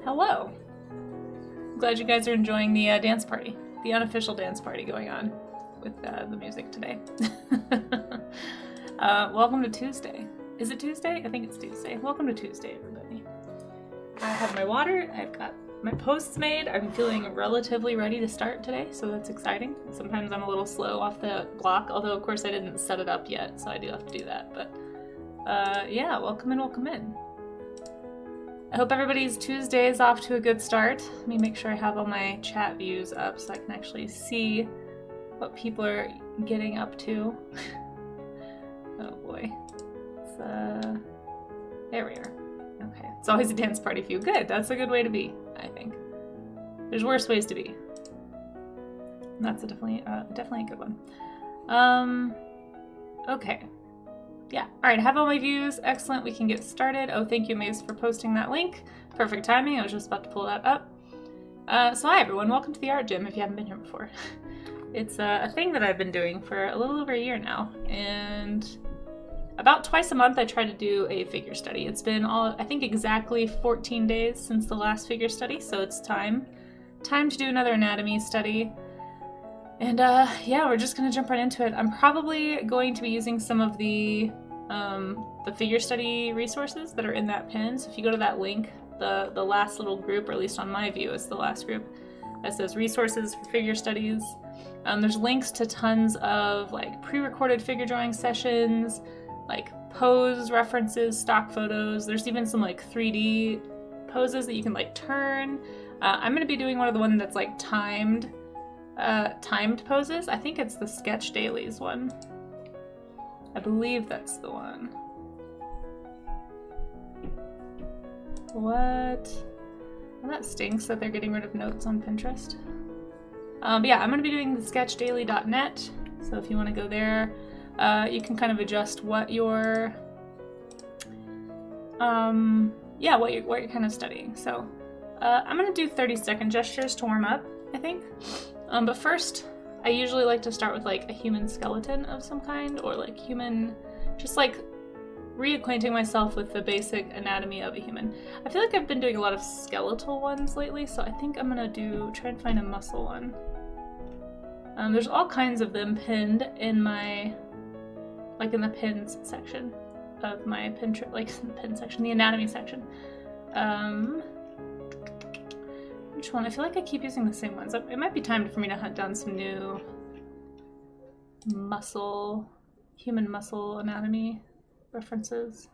Hello. I'm glad you guys are enjoying the dance party, the unofficial dance party going on with the music today. Welcome to Tuesday. Is it Tuesday? I think it's Tuesday. Welcome to Tuesday, everybody. I have my water, I've got my posts made. I'm feeling relatively ready to start today, so that's exciting. Sometimes I'm a little slow off the block, although of course I didn't set it up yet, so I do have to do that. But yeah, welcome in, welcome in. I hope everybody's Tuesday is off to a good start. Let me make sure I have all my chat views up so I can actually see what people are getting up to. Oh boy. It's, there we are. Okay. It's always a dance party view. Good. That's a good way to be, I think. There's worse ways to be. That's a definitely a good one. Okay. Yeah, alright, I have all my views. Excellent, we can get started. Oh, thank you, Maze, for posting that link. Perfect timing, I was just about to pull that up. So hi everyone, welcome to the art gym if you haven't been here before. It's a thing that I've been doing for a little over a year now, and about twice a month I try to do a figure study. It's been I think exactly 14 days since the last figure study, so it's time to do another anatomy study. And yeah, we're just gonna jump right into it. I'm probably going to be using some of the figure study resources that are in that pin. So if you go to that link, the last little group, or at least on my view, it's the last group that says resources for figure studies. There's links to tons of like pre-recorded figure drawing sessions, like pose references, stock photos. There's even some like 3D poses that you can like turn. I'm gonna be doing one of the ones that's like timed poses. I think it's the Sketch Dailies one. I believe that's the one. What? Well, that stinks that they're getting rid of notes on Pinterest. But yeah, I'm going to be doing the sketchdaily.net, so if you want to go there, you can kind of adjust what you're what you're kind of studying. So I'm going to do 30-second gestures to warm up, I think. But first, I usually like to start with like a human skeleton of some kind, or like just like reacquainting myself with the basic anatomy of a human. I feel like I've been doing a lot of skeletal ones lately, so I think I'm gonna try and find a muscle one. There's all kinds of them pinned in in the pins section of my Pinterest, like the pin section, the anatomy section. Which one? I feel like I keep using the same ones. It might be time for me to hunt down some new human muscle anatomy references.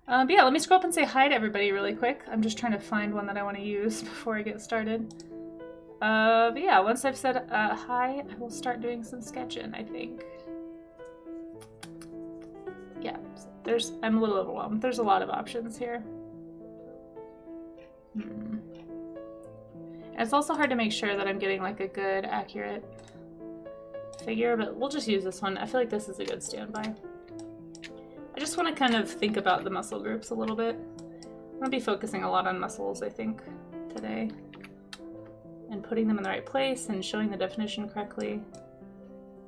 But yeah, let me scroll up and say hi to everybody really quick. I'm just trying to find one that I want to use before I get started. But yeah, once I've said hi, I will start doing some sketching, I think. Yeah, I'm a little overwhelmed. There's a lot of options here. And it's also hard to make sure that I'm getting like a good, accurate figure, but we'll just use this one. I feel like this is a good standby. I just want to kind of think about the muscle groups a little bit. I'm going to be focusing a lot on muscles, I think, today. And putting them in the right place and showing the definition correctly.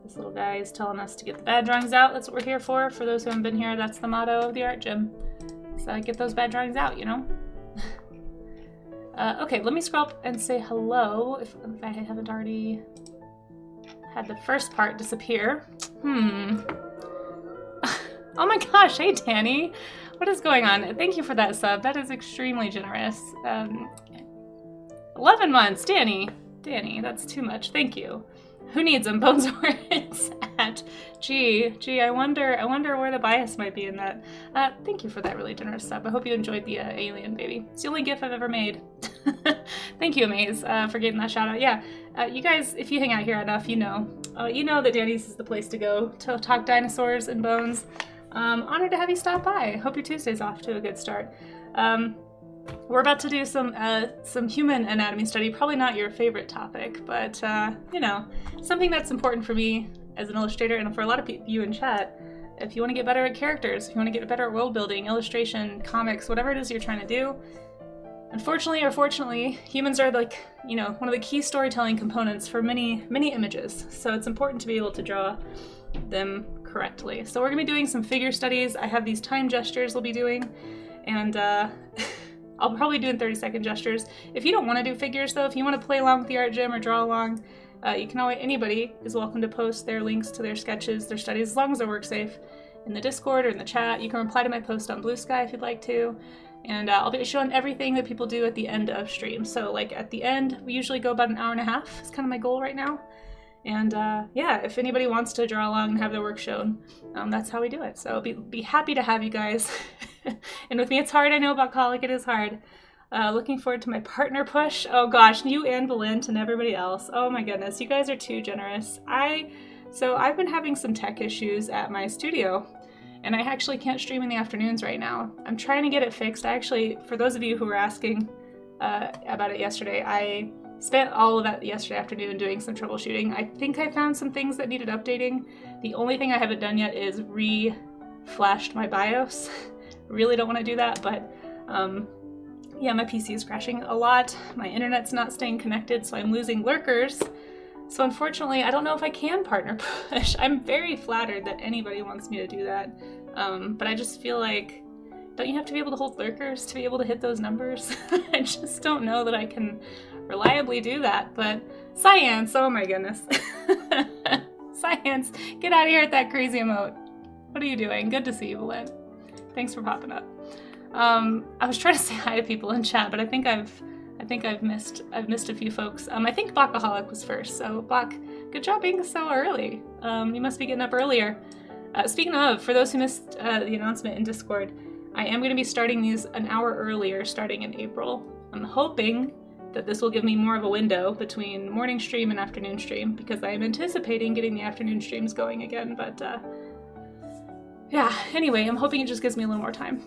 This little guy is telling us to get the bad drawings out. That's what we're here for. For those who haven't been here, that's the motto of the art gym. So get those bad drawings out, you know? Okay, let me scroll up and say hello if I haven't already had the first part disappear. Oh my gosh, hey Danny! What is going on? Thank you for that sub, that is extremely generous. 11 months, Danny, that's too much, thank you. Who needs them? Bones where it's at. Gee, I wonder where the bias might be in that. Thank you for that really generous sub. I hope you enjoyed the alien baby. It's the only GIF I've ever made. Thank you, Amaze, for getting that shout out. Yeah, you guys, if you hang out here enough, you know that Danny's is the place to go to talk dinosaurs and bones. Honored to have you stop by. Hope your Tuesday's off to a good start. We're about to do some human anatomy study. Probably not your favorite topic, but you know, something that's important for me as an illustrator and for a lot of you in chat. If you want to get better at characters, if you want to get better at world building, illustration, comics, whatever it is you're trying to do. Unfortunately or fortunately, humans are like, you know, one of the key storytelling components for many images. So it's important to be able to draw them correctly. So we're gonna be doing some figure studies. I have these time gestures we'll be doing. and I'll probably do in 30-second gestures. If you don't want to do figures though, if you want to play along with the art gym or draw along, you can always, anybody is welcome to post their links to their sketches, their studies, as long as they're work safe, in the Discord or in the chat. You can reply to my post on Blue Sky if you'd like to. And I'll be showing everything that people do at the end of stream. So like at the end, we usually go about an hour and a half. It's kind of my goal right now. And yeah, if anybody wants to draw along and have their work shown, that's how we do it. So be happy to have you guys. And with me, it's hard. I know about colic, it is hard. Looking forward to my partner push. Oh gosh, you and Valent and everybody else. Oh my goodness, you guys are too generous. So I've been having some tech issues at my studio, and I actually can't stream in the afternoons right now. I'm trying to get it fixed. I actually, for those of you who were asking about it yesterday, I spent all of that yesterday afternoon doing some troubleshooting. I think I found some things that needed updating. The only thing I haven't done yet is re-flashed my BIOS. Really don't want to do that, but yeah, my PC is crashing a lot. My internet's not staying connected, so I'm losing lurkers. So unfortunately, I don't know if I can partner push. I'm very flattered that anybody wants me to do that. But I just feel like, don't you have to be able to hold lurkers to be able to hit those numbers? I just don't know that I can reliably do that. But Science, oh my goodness. Science, get out of here with that crazy emote. What are you doing? Good to see you, Valent. Thanks for popping up. I was trying to say hi to people in chat, but I think I've missed a few folks. I think Bakaholic was first, so Bak, good job being so early. You must be getting up earlier. Speaking of, for those who missed the announcement in Discord, I am going to be starting these an hour earlier, starting in April. I'm hoping that this will give me more of a window between morning stream and afternoon stream, because I am anticipating getting the afternoon streams going again, but yeah, anyway, I'm hoping it just gives me a little more time.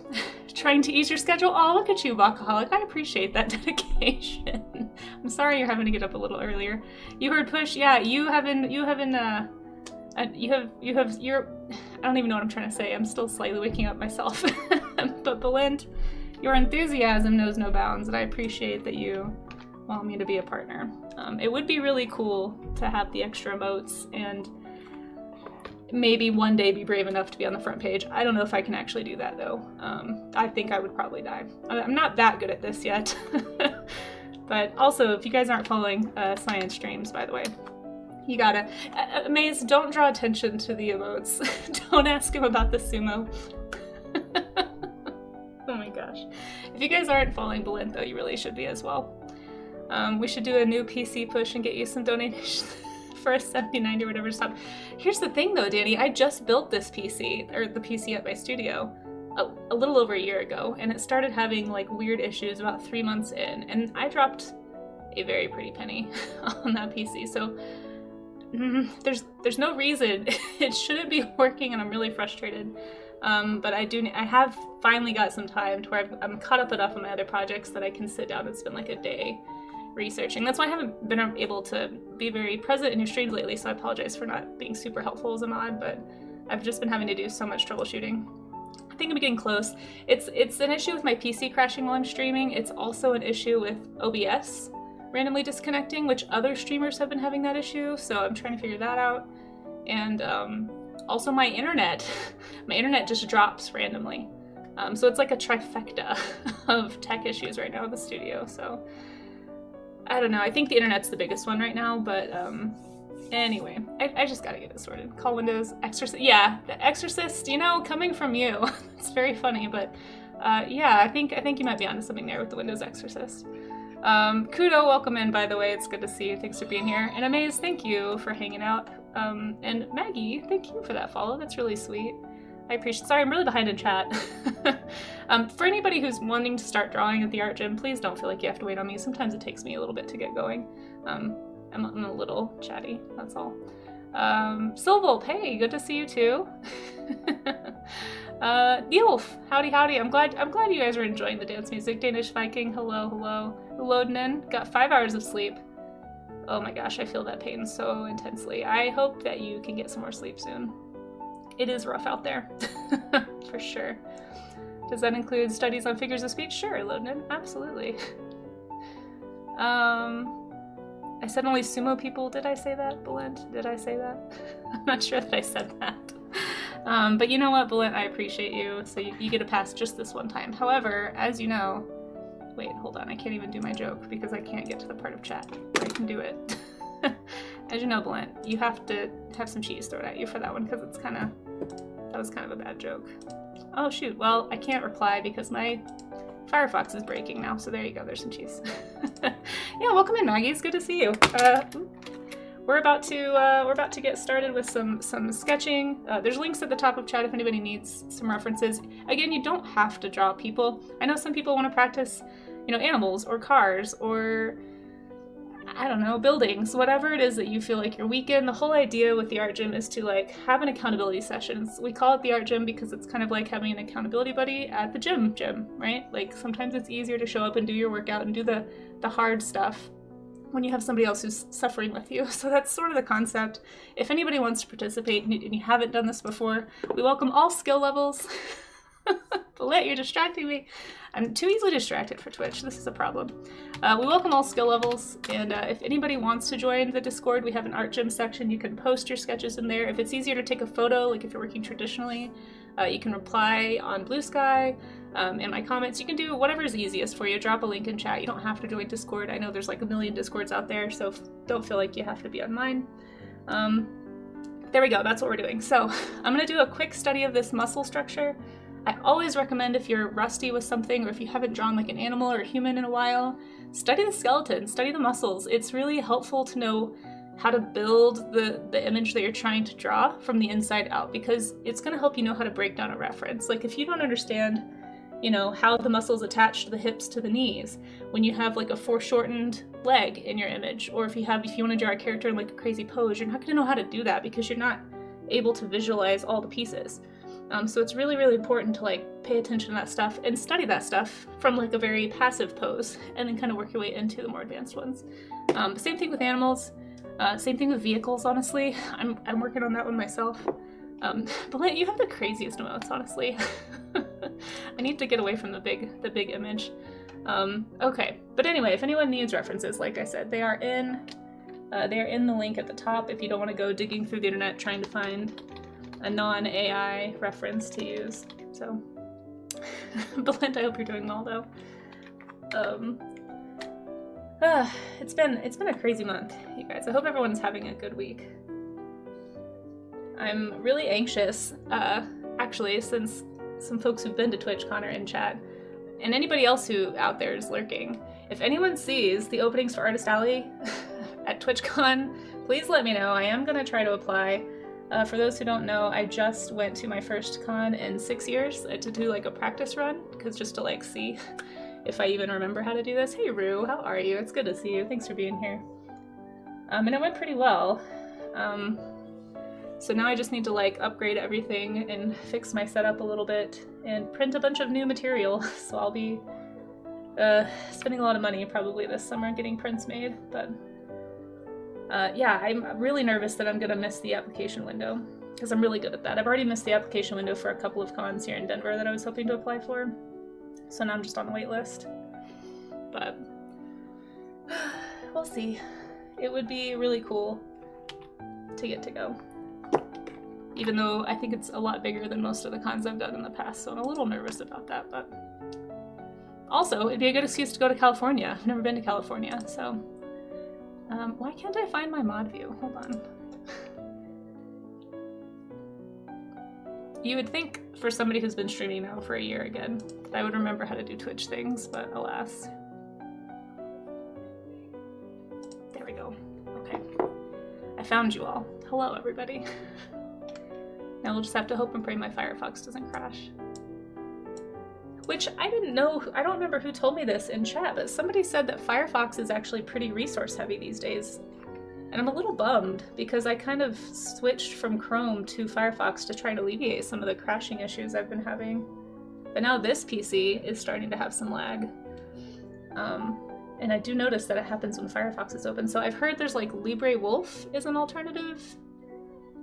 Trying to ease your schedule? Oh, look at you, Bakaholic. I appreciate that dedication. I'm sorry you're having to get up a little earlier. You heard push? Yeah, I don't even know what I'm trying to say. I'm still slightly waking up myself. But Belinda, your enthusiasm knows no bounds, and I appreciate that you want me to be a partner. It would be really cool to have the extra emotes and maybe one day be brave enough to be on the front page. I don't know if I can actually do that though. I think I would probably die. I'm not that good at this yet. But also, if you guys aren't following Science streams, by the way, you gotta. Maze, don't draw attention to the emotes. Don't ask him about the sumo. Oh my gosh. If you guys aren't following Belinda, though, you really should be as well. We should do a new PC push and get you some donations. For a 7090 or whatever to stop. Here's the thing though, Danny, I just built this PC, or the PC at my studio, a little over a year ago, and it started having like weird issues about 3 months in, and I dropped a very pretty penny on that PC, so there's no reason it shouldn't be working, and I'm really frustrated. But I have finally got some time to where I'm caught up enough on my other projects that I can sit down and spend like a day researching. That's why I haven't been able to be very present in your streams lately, so I apologize for not being super helpful as a mod, but I've just been having to do so much troubleshooting. I think I'm getting close. It's an issue with my PC crashing while I'm streaming. It's also an issue with OBS randomly disconnecting, which other streamers have been having that issue, so I'm trying to figure that out. And also my internet. My internet just drops randomly. So it's like a trifecta of tech issues right now in the studio, so I don't know. I think the internet's the biggest one right now, but anyway, I just gotta get it sorted. Call Windows Exorcist. Yeah, the Exorcist, you know, coming from you. It's very funny, but yeah, I think you might be onto something there with the Windows Exorcist. Kudo, welcome in, by the way. It's good to see you. Thanks for being here. And Amaze, thank you for hanging out. And Maggie, thank you for that follow. That's really sweet. I appreciate. Sorry, I'm really behind in chat. For anybody who's wanting to start drawing at the art gym, please don't feel like you have to wait on me. Sometimes it takes me a little bit to get going. I'm a little chatty. That's all. Silvolp, hey, good to see you too. Neilf, howdy howdy. I'm glad you guys are enjoying the dance music. Danish Viking, hello, hello. Loadin', got 5 hours of sleep. Oh my gosh, I feel that pain so intensely. I hope that you can get some more sleep soon. It is rough out there, for sure. Does that include studies on figures of speech? Sure, Loadin', absolutely. I said only sumo people. Did I say that, Belinda? Did I say that? I'm not sure that I said that. But you know what, Balint, I appreciate you, so you get a pass just this one time. However, as you know, wait, hold on, I can't even do my joke because I can't get to the part of chat where I can do it. As you know, Balint, you have to have some cheese thrown at you for that one because that was kind of a bad joke. Oh shoot, well, I can't reply because my Firefox is breaking now, so there you go, there's some cheese. Yeah, welcome in, Maggie, it's good to see you. We're about to get started with some sketching. There's links at the top of chat if anybody needs some references. Again, you don't have to draw people. I know some people want to practice, you know, animals or cars or, I don't know, buildings, whatever it is that you feel like you're weak in. The whole idea with the art gym is to like have an accountability sessions. We call it the art gym because it's kind of like having an accountability buddy at the gym, right? Like sometimes it's easier to show up and do your workout and do the hard stuff when you have somebody else who's suffering with you. So that's sort of the concept. If anybody wants to participate and you haven't done this before, we welcome all skill levels. Balint, you're distracting me. I'm too easily distracted for Twitch. This is a problem. We welcome all skill levels, and if anybody wants to join the Discord, we have an art gym section. You can post your sketches in there. If it's easier to take a photo, like if you're working traditionally, you can reply on Blue Sky in my comments. You can do whatever's easiest for you. Drop a link in chat. You don't have to join Discord. I know there's like a million Discords out there, so don't feel like you have to be on mine. There we go. That's what we're doing. So I'm going to do a quick study of this muscle structure. I always recommend if you're rusty with something or if you haven't drawn like an animal or a human in a while, study the skeleton, study the muscles. It's really helpful to know how to build the image that you're trying to draw from the inside out because it's going to help you know how to break down a reference. Like if you don't understand, you know, how the muscles attach to the hips to the knees, when you have like a foreshortened leg in your image, or if you want to draw a character in like a crazy pose, you're not going to know how to do that because you're not able to visualize all the pieces. So it's really, really important to like pay attention to that stuff and study that stuff from like a very passive pose and then kind of work your way into the more advanced ones. Same thing with animals, same thing with vehicles, honestly. I'm working on that one myself. Balint, you have the craziest emotes, honestly. I need to get away from the big image. Okay, but anyway, if anyone needs references, like I said, they are in the link at the top if you don't want to go digging through the internet trying to find a non-AI reference to use. So, Balint, I hope you're doing well though. It's been a crazy month, you guys. I hope everyone's having a good week. I'm really anxious, actually, since some folks who've been to TwitchCon are in chat, and anybody else who out there is lurking. If anyone sees the openings for Artist Alley at TwitchCon, please let me know. I am gonna try to apply. For those who don't know, I just went to my first con in 6 years to do like a practice run, because just to like see if I even remember how to do this. Hey Rue, how are you? It's good to see you. Thanks for being here. And it went pretty well. So now I just need to like upgrade everything and fix my setup a little bit and print a bunch of new material. So I'll be spending a lot of money probably this summer getting prints made, but yeah, I'm really nervous that I'm gonna miss the application window because I'm really good at that. I've already missed the application window for a couple of cons here in Denver that I was hoping to apply for, so now I'm just on the wait list. But we'll see. It would be really cool to get to go, even though I think it's a lot bigger than most of the cons I've done in the past, so I'm a little nervous about that. But also, it'd be a good excuse to go to California. I've never been to California, so why can't I find my mod view? Hold on. You would think for somebody who's been streaming now for a year again, that I would remember how to do Twitch things, but alas. There we go. Okay. I found you all. Hello, everybody. Now we'll just have to hope and pray my Firefox doesn't crash. Which I didn't know, I don't remember who told me this in chat, but somebody said that Firefox is actually pretty resource heavy these days. And I'm a little bummed because I kind of switched from Chrome to Firefox to try and alleviate some of the crashing issues I've been having. But now this PC is starting to have some lag. And I do notice that it happens when Firefox is open. So I've heard there's like LibreWolf is an alternative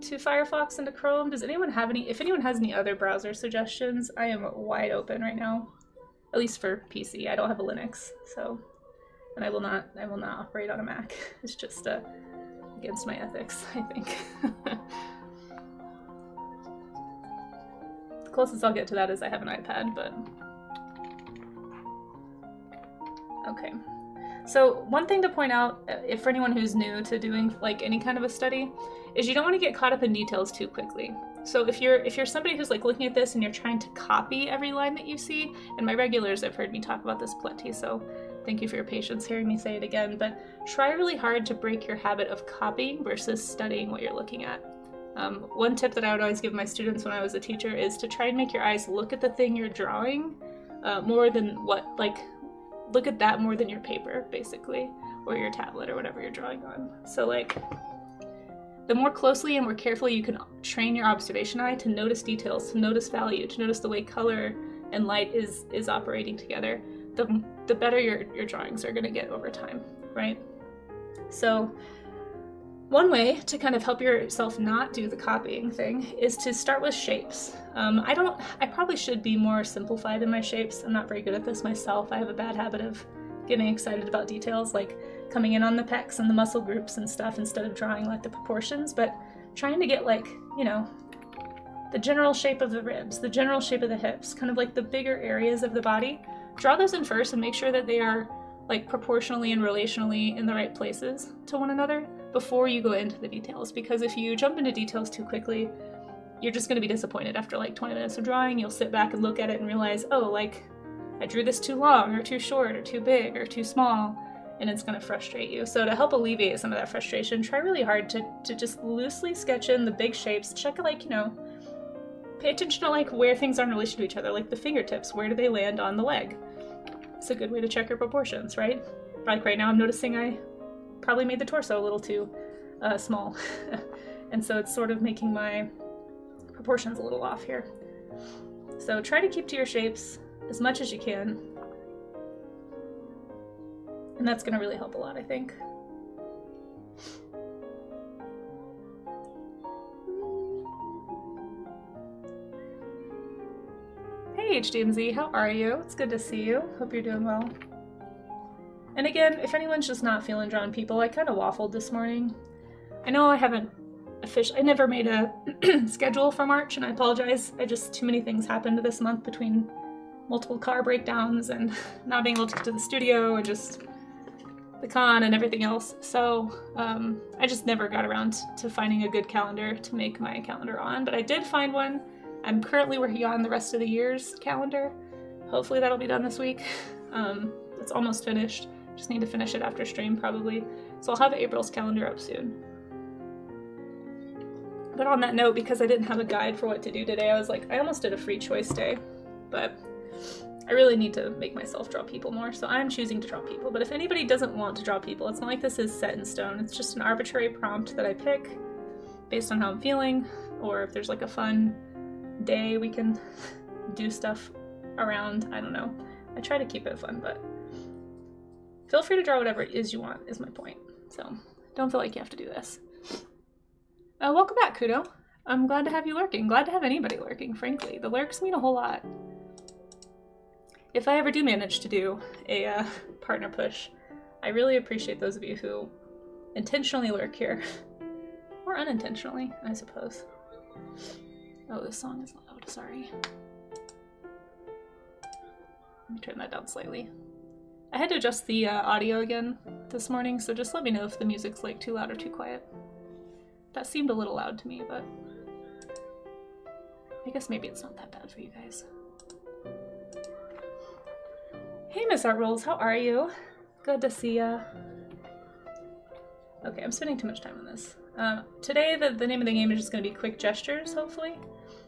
to Firefox and to Chrome. Does anyone have any, if anyone has any other browser suggestions, I am wide open right now. At least for PC. I don't have a Linux, so, and I will not operate on a Mac. It's just against my ethics, I think. The closest I'll get to that is I have an iPad, but... Okay. So one thing to point out, if for anyone who's new to doing like any kind of a study, is you don't want to get caught up in details too quickly. So if you're somebody who's like looking at this and you're trying to copy every line that you see, and my regulars have heard me talk about this plenty, so thank you for your patience hearing me say it again, but try really hard to break your habit of copying versus studying what you're looking at. One tip that I would always give my students when I was a teacher is to try and make your eyes look at the thing you're drawing more than look at that more than your paper, basically, or your tablet or whatever you're drawing on. So like, the more closely and more carefully you can train your observation eye to notice details, to notice value, to notice the way color and light is operating together, the better your drawings are going to get over time, right? So one way to kind of help yourself not do the copying thing is to start with shapes. I probably should be more simplified in my shapes. I'm not very good at this myself. I have a bad habit of getting excited about details, like coming in on the pecs and the muscle groups and stuff instead of drawing like the proportions, but trying to get like, you know, the general shape of the ribs, the general shape of the hips, kind of like the bigger areas of the body. Draw those in first and make sure that they are like proportionally and relationally in the right places to one another before you go into the details, because if you jump into details too quickly, you're just going to be disappointed after like 20 minutes of drawing. You'll sit back and look at it and realize, oh, like I drew this too long or too short or too big or too small, and it's going to frustrate you. So to help alleviate some of that frustration, try really hard to just loosely sketch in the big shapes. Check like, you know, pay attention to like where things are in relation to each other, like the fingertips, where do they land on the leg? It's a good way to check your proportions, right? Like right now I'm noticing I probably made the torso a little too small. And so it's sort of making my proportions a little off here. So try to keep to your shapes as much as you can. And that's going to really help a lot, I think. Hey HDMZ, how are you? It's good to see you. Hope you're doing well. And again, if anyone's just not feeling drawn people, I kind of waffled this morning. I know I haven't I never made a schedule for March, and I apologize. Too many things happened this month between multiple car breakdowns and not being able to get to the studio and just the con and everything else. So I just never got around to finding a good calendar to make my calendar on, but I did find one. I'm currently working on the rest of the year's calendar. Hopefully that'll be done this week. It's almost finished. Just need to finish it after stream probably. So I'll have April's calendar up soon. But on that note, because I didn't have a guide for what to do today, I was like, I almost did a free choice day, but I really need to make myself draw people more, so I'm choosing to draw people. But if anybody doesn't want to draw people, it's not like this is set in stone. It's just an arbitrary prompt that I pick based on how I'm feeling, or if there's like a fun day we can do stuff around. I don't know. I try to keep it fun, but feel free to draw whatever it is you want, is my point. So don't feel like you have to do this. Welcome back, Kudo. I'm glad to have you lurking. Glad to have anybody lurking, frankly. The lurks mean a whole lot. If I ever do manage to do a partner push, I really appreciate those of you who intentionally lurk here. Or unintentionally, I suppose. Oh, this song is loud, sorry. Let me turn that down slightly. I had to adjust the audio again this morning, so just let me know if the music's like too loud or too quiet. That seemed a little loud to me, but I guess maybe it's not that bad for you guys. Hey, Miss Art Rolls, how are you? Good to see ya. Okay, I'm spending too much time on this. Today, the name of the game is just going to be quick gestures, hopefully.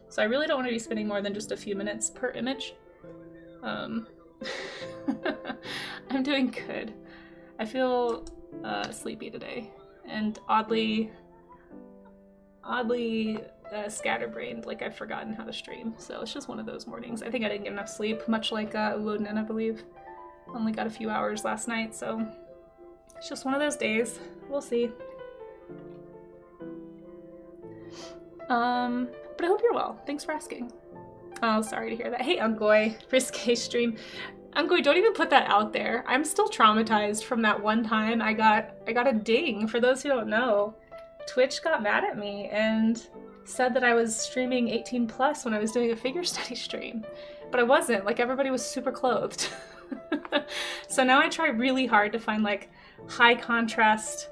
So I really don't want to be spending more than just a few minutes per image. I'm doing good. I feel sleepy today, and oddly scatterbrained, like I've forgotten how to stream. So it's just one of those mornings. I think I didn't get enough sleep, much like Ulodin, I believe. Only got a few hours last night, so it's just one of those days. We'll see. But I hope you're well. Thanks for asking. Oh, sorry to hear that. Hey, Ungoy, risque stream. Ungoy, don't even put that out there. I'm still traumatized from that one time I got a ding. For those who don't know, Twitch got mad at me and said that I was streaming 18 plus when I was doing a figure study stream, but I wasn't. Like, everybody was super clothed. So now I try really hard to find like high contrast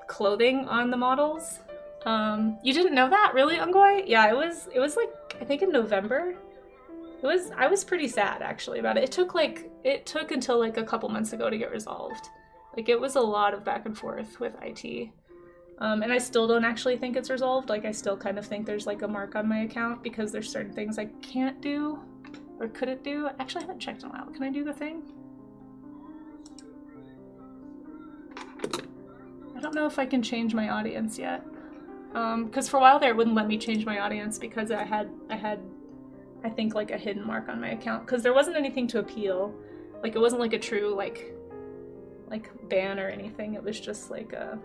clothing on the models. You didn't know that, really, Ungoy? Yeah, it was like, I think in November. I was pretty sad actually about it. It took until like a couple months ago to get resolved. Like, it was a lot of back and forth with IT. And I still don't actually think it's resolved. Like, I still kind of think there's like a mark on my account because there's certain things I can't do or couldn't do. Actually, I haven't checked in a while. Can I do the thing? I don't know if I can change my audience yet. Because for a while there, it wouldn't let me change my audience because I had, I think, like a hidden mark on my account. Because there wasn't anything to appeal. Like, it wasn't like a true, like ban or anything. It was just like a,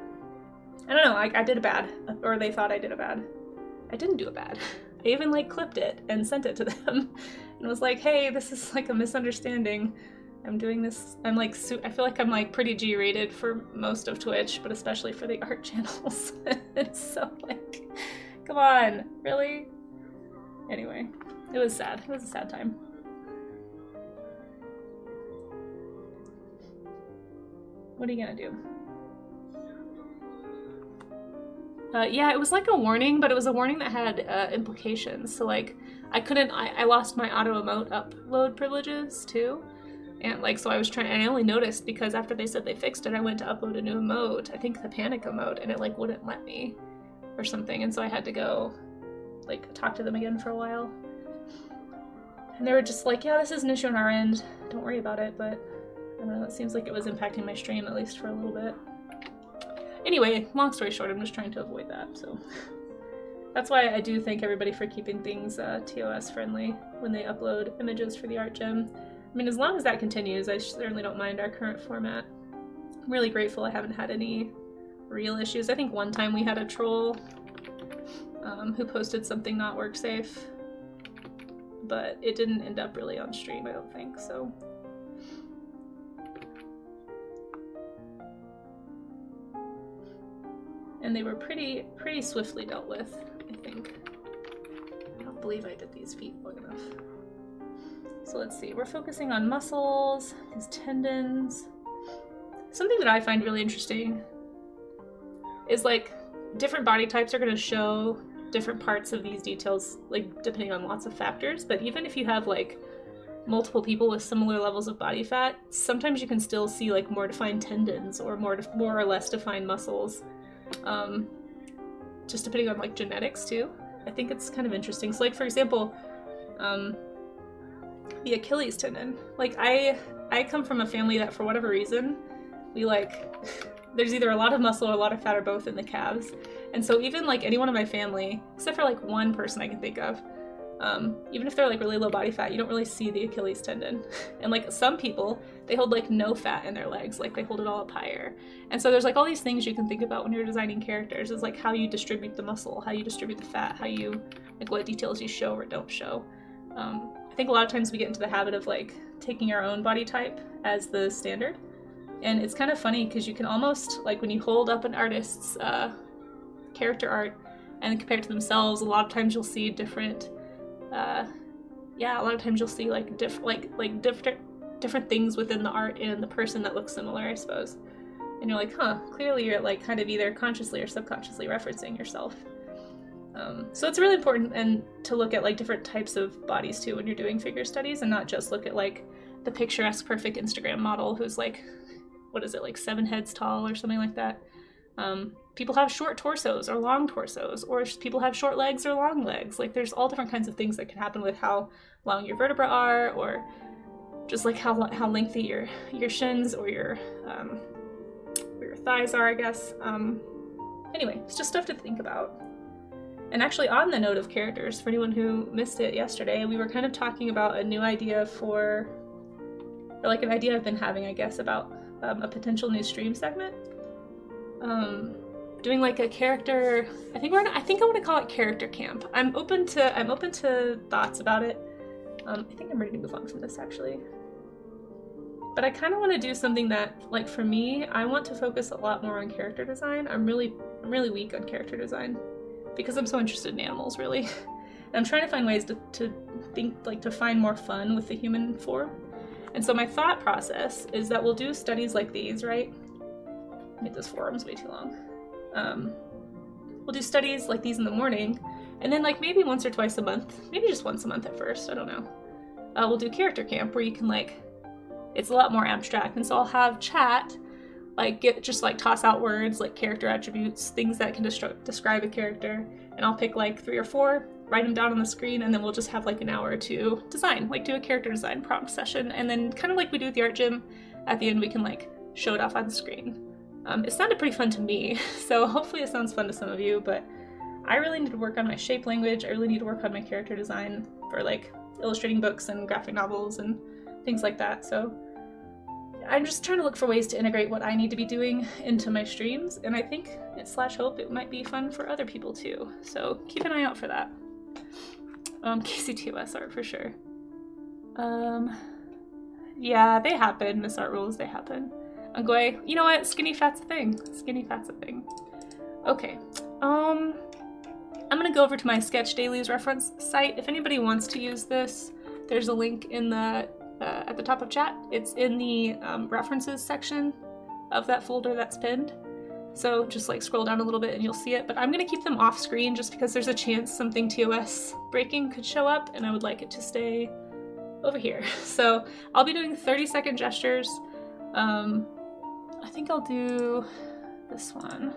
I don't know, I did a bad, or they thought I did a bad. I didn't do a bad. I even like clipped it and sent it to them and was like, hey, this is like a misunderstanding. I'm doing this, I'm like, I feel like I'm like pretty G-rated for most of Twitch, but especially for the art channels. It's so like, come on, really? Anyway, it was sad. It was a sad time. What are you gonna do? Yeah, it was like a warning, but it was a warning that had implications. So like, I lost my auto emote upload privileges too. And like, so I was trying, and I only noticed because after they said they fixed it, I went to upload a new emote, I think the panic emote, and it like wouldn't let me or something. And so I had to go like talk to them again for a while. And they were just like, yeah, this is an issue on our end. Don't worry about it. But I don't know, it seems like it was impacting my stream at least for a little bit. Anyway, long story short, I'm just trying to avoid that, so. That's why I do thank everybody for keeping things TOS friendly when they upload images for the art gem. I mean, as long as that continues, I certainly don't mind our current format. I'm really grateful I haven't had any real issues. I think one time we had a troll who posted something not work safe, but it didn't end up really on stream, I don't think, so. And they were pretty swiftly dealt with, I think. I don't believe I did these feet long enough. So let's see, we're focusing on muscles, these tendons. Something that I find really interesting is like different body types are gonna show different parts of these details, like depending on lots of factors, but even if you have like multiple people with similar levels of body fat, sometimes you can still see like more defined tendons or more or less defined muscles. Just depending on like genetics too. I think it's kind of interesting. So like, for example, the Achilles tendon. Like I come from a family that for whatever reason, we like, there's either a lot of muscle or a lot of fat or both in the calves. And so even like anyone in my family, except for like one person I can think of, even if they're like really low body fat, you don't really see the Achilles tendon. And like some people, they hold like no fat in their legs, like they hold it all up higher. And so there's like all these things you can think about when you're designing characters, is like how you distribute the muscle, how you distribute the fat, how you, like what details you show or don't show. I think a lot of times we get into the habit of like taking our own body type as the standard. And it's kind of funny because you can almost, like when you hold up an artist's character art and compare it to themselves, a lot of times you'll see different yeah, a lot of times you'll see like different things within the art and the person that looks similar, I suppose. And you're like, huh, clearly you're like kind of either consciously or subconsciously referencing yourself. So it's really important and to look at like different types of bodies too when you're doing figure studies, and not just look at like the picturesque perfect Instagram model who's like, what is it, like 7 heads tall or something like that. People have short torsos or long torsos, or people have short legs or long legs. Like there's all different kinds of things that can happen with how long your vertebrae are, or just like how lengthy your shins or your thighs are, I guess. Anyway, it's just stuff to think about. And actually, on the note of characters, for anyone who missed it yesterday, we were kind of talking about a new idea or like an idea I've been having, I guess, about a potential new stream segment. Doing like a character, I think I want to call it character camp. I'm open to thoughts about it. I think I'm ready to move on from this actually. But I kind of want to do something that, like for me, I want to focus a lot more on character design. I'm really weak on character design. because I'm so interested in animals, really. And I'm trying to find ways to think, like, to find more fun with the human form. And so my thought process is that we'll do studies like these, right? I made this forum's way too long. We'll do studies like these in the morning, and then like maybe once or twice a month, maybe just once a month at first, I don't know. We'll do character camp where you can like, it's a lot more abstract, and so I'll have chat, like just like toss out words like character attributes, things that can describe a character, and I'll pick like 3 or 4, write them down on the screen, and then we'll just have like an hour to design, like do a character design prompt session, and then kind of like we do with the art gym, at the end we can like show it off on the screen. It sounded pretty fun to me, so hopefully it sounds fun to some of you, but I really need to work on my shape language. I really need to work on my character design for like illustrating books and graphic novels and things like that. So I'm just trying to look for ways to integrate what I need to be doing into my streams, and I think /hope it might be fun for other people too. So keep an eye out for that. KCTOS art for sure. Yeah, they happen, Miss Art Rules, they happen. I'm going, you know what, skinny fat's a thing. Skinny fat's a thing. Okay, I'm gonna go over to my Sketch Dailies reference site. If anybody wants to use this, there's a link in the at the top of chat. It's in the references section of that folder that's pinned. So just like scroll down a little bit and you'll see it, but I'm gonna keep them off screen just because there's a chance something TOS breaking could show up, and I would like it to stay over here. So I'll be doing 30-second gestures. I think I'll do this one.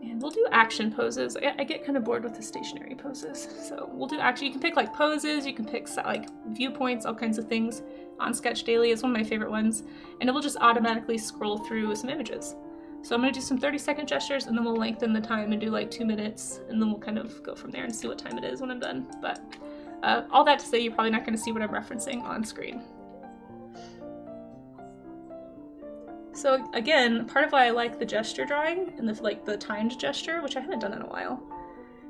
And we'll do action poses. I get kind of bored with the stationary poses. So we'll do action. You can pick like poses, you can pick like viewpoints, all kinds of things on Sketch Daily. It's one of my favorite ones. And it will just automatically scroll through some images. So I'm gonna do some 30-second gestures, and then we'll lengthen the time and do like 2 minutes, and then we'll kind of go from there and see what time it is when I'm done. But all that to say, you're probably not gonna see what I'm referencing on screen. So again, part of why I like the gesture drawing and the timed gesture, which I haven't done in a while,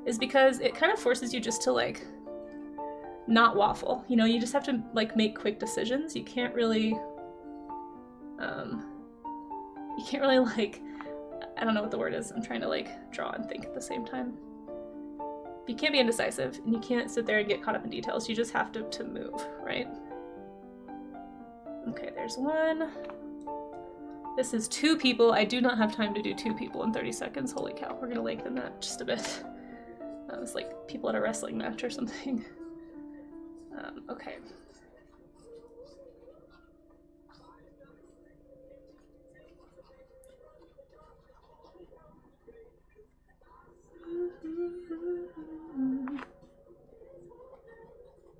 is because it kind of forces you just to like not waffle. You know, you just have to like make quick decisions. You can't really like, I don't know what the word is. I'm trying to like draw and think at the same time. You can't be indecisive, and you can't sit there and get caught up in details. You just have to move, right? Okay, there's one. This is 2 people. I do not have time to do 2 people in 30 seconds. Holy cow, we're gonna lengthen that just a bit. That was like people at a wrestling match or something. Okay.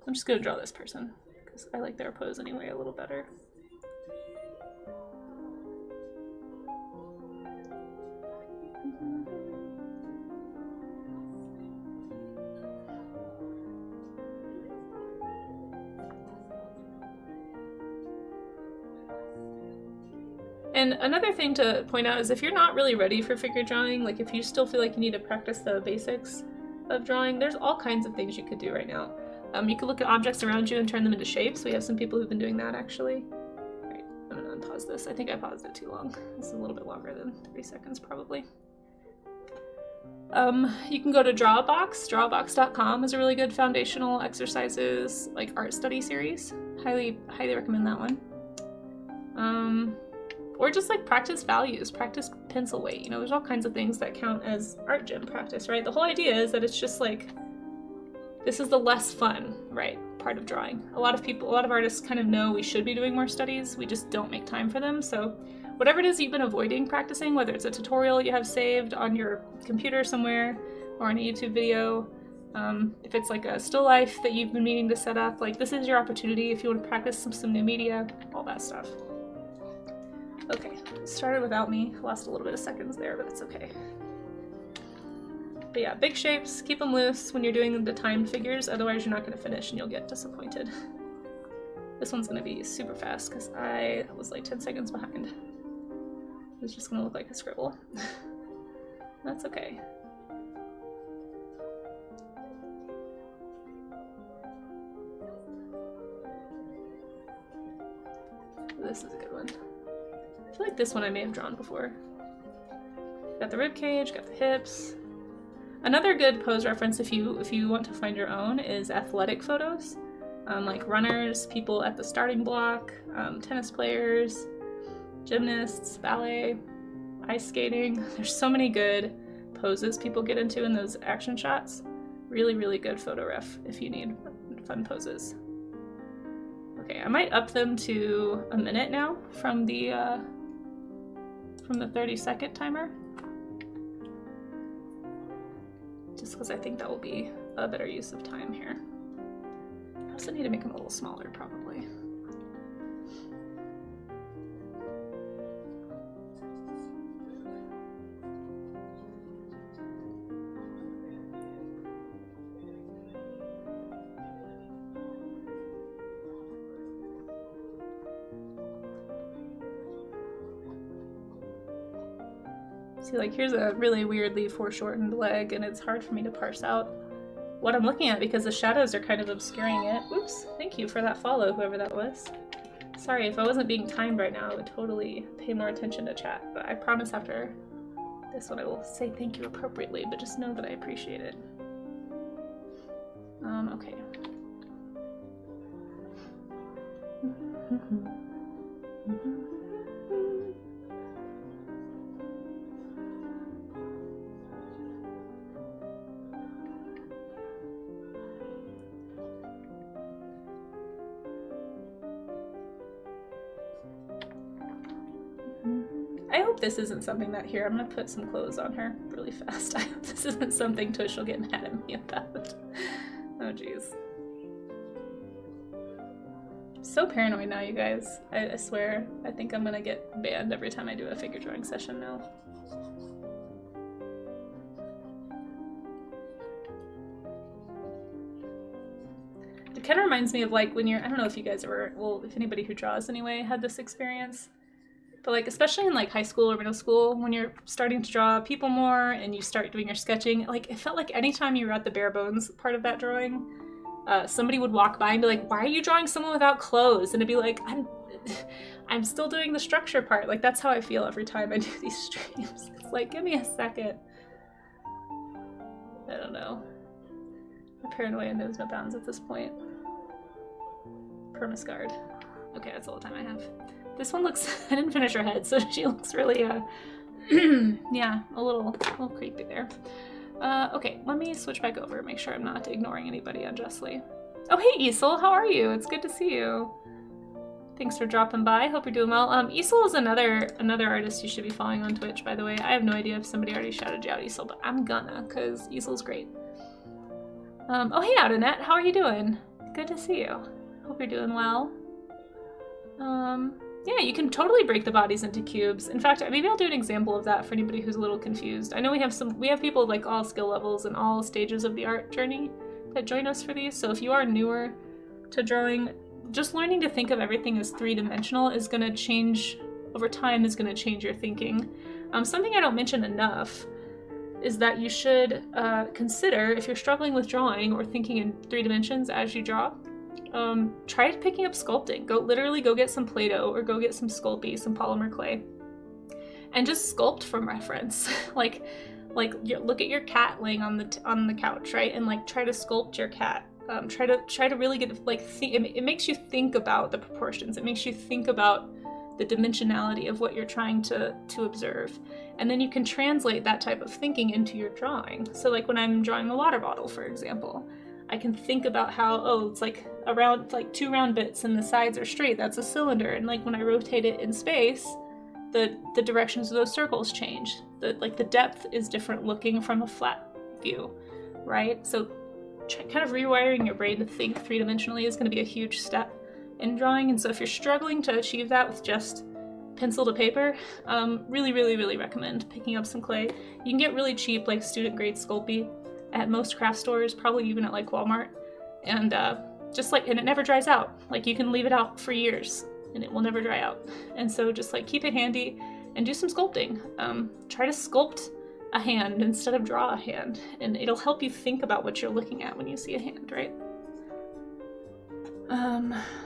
I'm just gonna draw this person because I like their pose anyway a little better. And another thing to point out is if you're not really ready for figure drawing, like if you still feel like you need to practice the basics of drawing, there's all kinds of things you could do right now. You could look at objects around you and turn them into shapes. We have some people who've been doing that actually. All right, I'm gonna unpause this. I think I paused it too long. This is a little bit longer than 3 seconds probably. You can go to Drawbox. Drawbox.com is a really good foundational exercises, like art study series. Highly recommend that one. Or just like practice values, practice pencil weight. You know, there's all kinds of things that count as art gym practice, right? The whole idea is that it's just like, this is the less fun, right, part of drawing. A lot of artists kind of know we should be doing more studies, we just don't make time for them. So whatever it is you've been avoiding practicing, whether it's a tutorial you have saved on your computer somewhere or on a YouTube video, if it's like a still life that you've been meaning to set up, like this is your opportunity if you want to practice some new media, all that stuff. Okay, it started without me. Lost a little bit of seconds there, but it's okay. But yeah, big shapes, keep them loose when you're doing the timed figures, otherwise you're not going to finish and you'll get disappointed. This one's going to be super fast because I was like 10 seconds behind. It's just going to look like a scribble. That's okay. This is a good one. I feel like this one I may have drawn before. Got the rib cage, got the hips. Another good pose reference if you want to find your own is athletic photos, like runners, people at the starting block, tennis players, gymnasts, ballet, ice skating. There's so many good poses people get into in those action shots. Really, really good photo ref if you need fun poses. Okay, I might up them to a minute now from the 30-second timer. Just because I think that will be a better use of time here. I also need to make them a little smaller, probably. See, like, here's a really weirdly foreshortened leg, and it's hard for me to parse out what I'm looking at because the shadows are kind of obscuring it. Oops, thank you for that follow, whoever that was. Sorry, if I wasn't being timed right now, I would totally pay more attention to chat, but I promise after this one I will say thank you appropriately, but just know that I appreciate it. Okay. I hope this isn't something that here, I'm gonna put some clothes on her really fast. I hope this isn't something Tues will get mad at me about. Oh jeez. So paranoid now, you guys. I swear, I think I'm gonna get banned every time I do a figure drawing session now. It kind of reminds me of like when you're, I don't know if you guys ever, well, if anybody who draws anyway had this experience. But like, especially in like high school or middle school, when you're starting to draw people more and you start doing your sketching, like it felt like anytime you were at the bare bones part of that drawing, somebody would walk by and be like, why are you drawing someone without clothes? And it'd be like, I'm still doing the structure part. Like that's how I feel every time I do these streams. It's like, give me a second. I don't know. My paranoia knows no bounds at this point. Permascarred. Okay, that's all the time I have. This one looks, I didn't finish her head, so she looks really, yeah, a little creepy there. Okay, let me switch back over, make sure I'm not ignoring anybody unjustly. Oh, hey, Isel, how are you? It's good to see you. Thanks for dropping by, hope you're doing well. Isel is another artist you should be following on Twitch, by the way. I have no idea if somebody already shouted you out, Isel, but I'm gonna, because Isel's great. Oh, hey, Audinette, how are you doing? Good to see you. Hope you're doing well. Yeah, you can totally break the bodies into cubes. In fact, maybe I'll do an example of that for anybody who's a little confused. I know we have people of like all skill levels and all stages of the art journey that join us for these. So if you are newer to drawing, just learning to think of everything as three-dimensional is going to change over time, is going to change your thinking. Something I don't mention enough is that you should consider, if you're struggling with drawing or thinking in 3 dimensions as you draw, try picking up sculpting. Literally go get some Play-Doh or go get some Sculpey, some polymer clay, and just sculpt from reference. like look at your cat laying on the couch, right? And like try to sculpt your cat. Try to really get like it makes you think about the proportions. It makes you think about the dimensionality of what you're trying to observe. And then you can translate that type of thinking into your drawing. So like when I'm drawing a water bottle, for example, I can think about how, oh, it's like like 2 round bits and the sides are straight, that's a cylinder. And like when I rotate it in space, the directions of those circles change. The depth is different looking from a flat view, right? So kind of rewiring your brain to think 3-dimensionally is going to be a huge step in drawing. And so if you're struggling to achieve that with just pencil to paper, really recommend picking up some clay. You can get really cheap like student grade Sculpey at most craft stores, probably even at like Walmart, and and it never dries out. Like you can leave it out for years and it will never dry out. And so just like keep it handy and do some sculpting. Try to sculpt a hand instead of draw a hand, and it'll help you think about what you're looking at when you see a hand, right?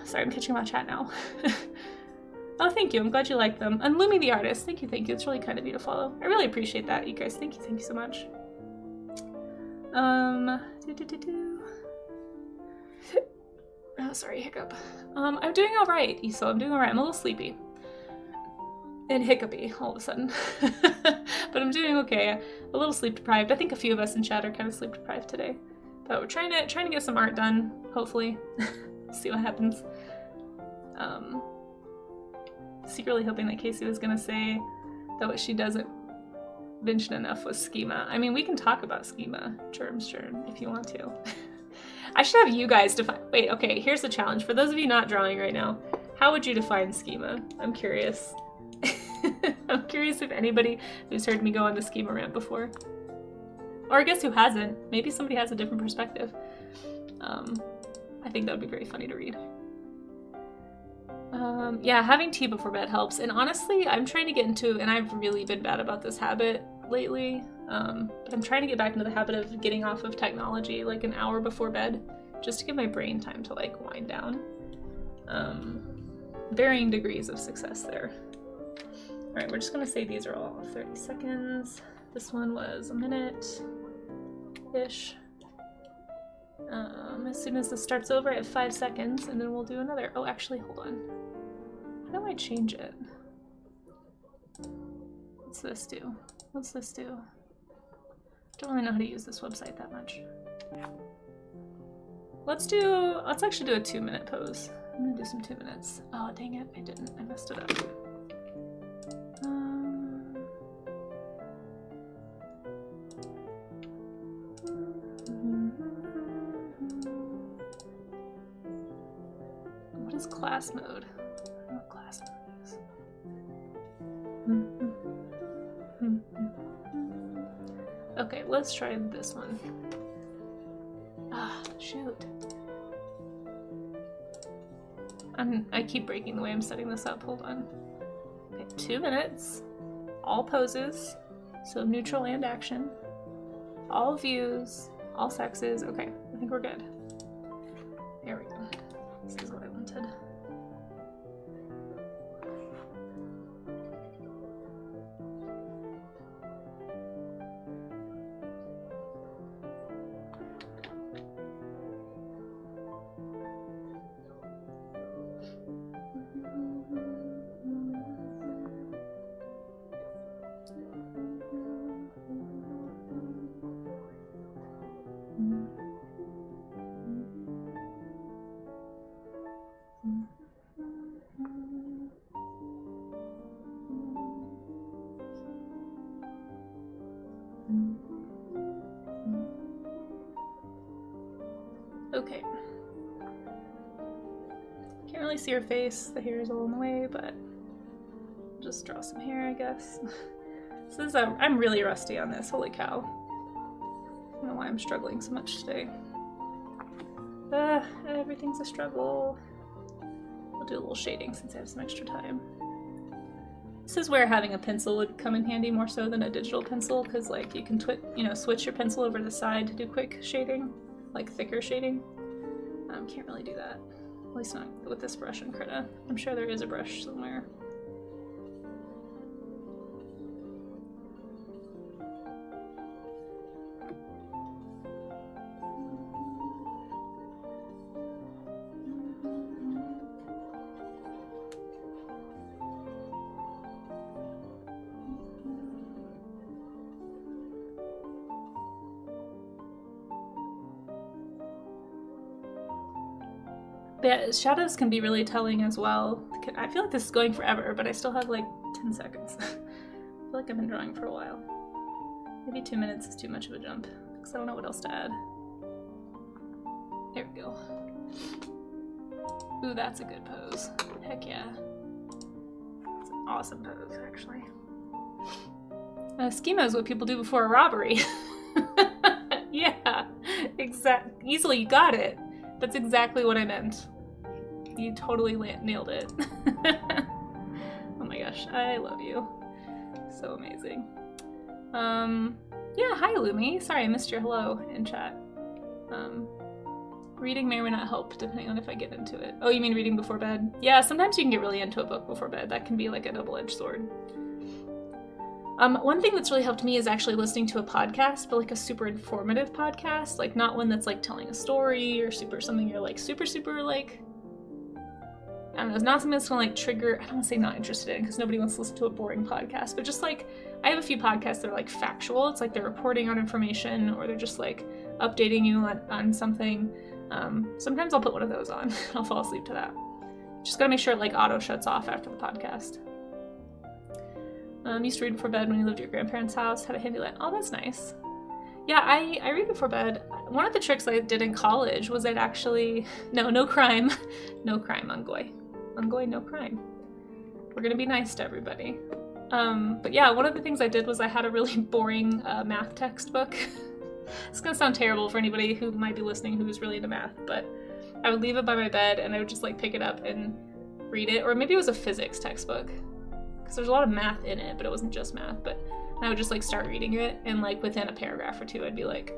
Sorry, I'm catching my chat now. Oh, thank you. I'm glad you like them. And Lumi the artist, thank you. It's really kind of you to follow. I really appreciate that, you guys. Thank you so much. Oh, sorry, hiccup. I'm doing all right, Iso. I'm doing all right. I'm a little sleepy and hiccupy all of a sudden, but I'm doing okay. A little sleep deprived. I think a few of us in chat are kind of sleep deprived today, but we're trying to get some art done. Hopefully, see what happens. Secretly hoping that Casey was gonna say that what she doesn't mention enough was schema. I mean, we can talk about schema, germ, if you want to. I should have you guys define. Wait, okay, here's the challenge. For those of you not drawing right now, how would you define schema? I'm curious. I'm curious if anybody who's heard me go on the schema rant before. Or I guess who hasn't. Maybe somebody has a different perspective. I think that would be very funny to read. Yeah, having tea before bed helps. And honestly, I'm trying to get into, and I've really been bad about this habit lately, but I'm trying to get back into the habit of getting off of technology like an hour before bed, just to give my brain time to like wind down. Varying degrees of success there. All right, we're just gonna say these are all 30 seconds. This one was a minute-ish. As soon as this starts over, I have 5 seconds, and then we'll do another. Oh, actually, hold on. How do I change it? What's this do? What's this do? Don't really know how to use this website that much. Let's actually do a 2-minute pose. I'm gonna do some 2 minutes. Oh, dang it, I didn't. I messed it up. What is class mode? I don't know what class mode is. Okay, let's try this one. Ah, shoot. I keep breaking the way I'm setting this up. Hold on. Okay, 2 minutes. All poses. So neutral and action. All views. All sexes. Okay, I think we're good. There we go. This is what I wanted. Okay. Can't really see her face. The hair is all in the way, but just draw some hair, I guess. So this is I'm really rusty on this. Holy cow. I don't know why I'm struggling so much today. Everything's a struggle. I'll do a little shading since I have some extra time. This is where having a pencil would come in handy more so than a digital pencil, because like you can switch your pencil over to the side to do quick shading, like thicker shading. Can't really do that, at least not with this brush in Krita. I'm sure there is a brush somewhere. But yeah, shadows can be really telling as well. I feel like this is going forever, but I still have like 10 seconds. I feel like I've been drawing for a while. Maybe 2 minutes is too much of a jump, because I don't know what else to add. There we go. Ooh, that's a good pose. Heck yeah. It's an awesome pose, actually. Schema is what people do before a robbery. Yeah, easily, you got it. That's exactly what I meant. You totally nailed it. Oh my gosh, I love you. So amazing. Yeah, hi Lumi. Sorry I missed your hello in chat. Reading may or may not help depending on if I get into it. Oh, you mean reading before bed? Yeah, sometimes you can get really into a book before bed. That can be like a double-edged sword. One thing that's really helped me is actually listening to a podcast, but like a super informative podcast, like not one that's like telling a story or something you're like super like, I don't know, it's not something that's gonna like trigger, I don't want to say not interested in because nobody wants to listen to a boring podcast, but just like, I have a few podcasts that are like factual. It's like they're reporting on information or they're just like updating you on something. Sometimes I'll put one of those on. I'll fall asleep to that. Just gotta make sure it like auto shuts off after the podcast. Used to read before bed when you lived at your grandparents' house, had a handy light. Oh, that's nice. Yeah, I read before bed. One of the tricks I did in college was I'd actually, no crime. No crime, Ungoy. Ungoy, no crime. We're gonna be nice to everybody. But yeah, one of the things I did was I had a really boring math textbook. It's gonna sound terrible for anybody who might be listening who is really into math, but I would leave it by my bed and I would just like pick it up and read it, or maybe it was a physics textbook, because there's a lot of math in it, but it wasn't just math, but I would just like start reading it, and like within a paragraph or two I'd be like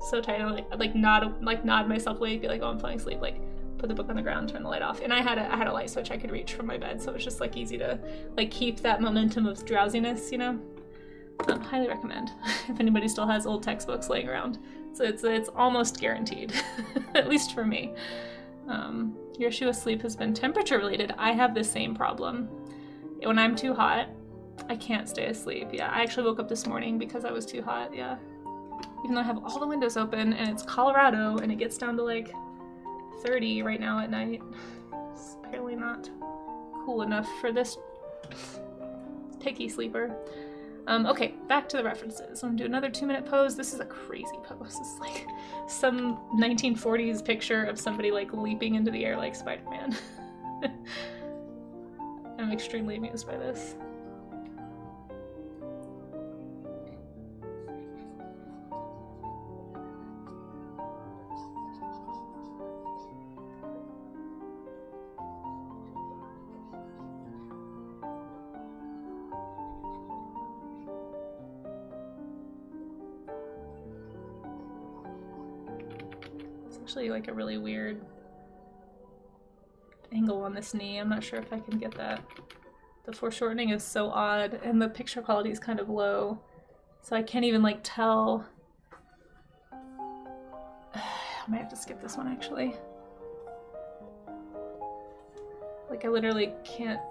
so tired, I'd like nod myself awake, be like, oh, I'm falling asleep, like put the book on the ground, turn the light off, and I had a light switch I could reach from my bed, so it was just like easy to like keep that momentum of drowsiness, you know. Highly recommend if anybody still has old textbooks laying around. So it's almost guaranteed, at least for me. Your issue with sleep has been temperature related. I have the same problem. When I'm too hot, I can't stay asleep. Yeah, I actually woke up this morning because I was too hot. Yeah, even though I have all the windows open and it's Colorado and it gets down to like 30 right now at night. It's apparently not cool enough for this picky sleeper. Okay, back to the references. I'm gonna do another 2-minute pose. This is a crazy pose. It's like some 1940s picture of somebody like leaping into the air like Spider-Man. I'm extremely amused by this. Actually like a really weird angle on this knee. I'm not sure if I can get that. The foreshortening is so odd and the picture quality is kind of low, so I can't even like tell. I might have to skip this one actually. Like I literally can't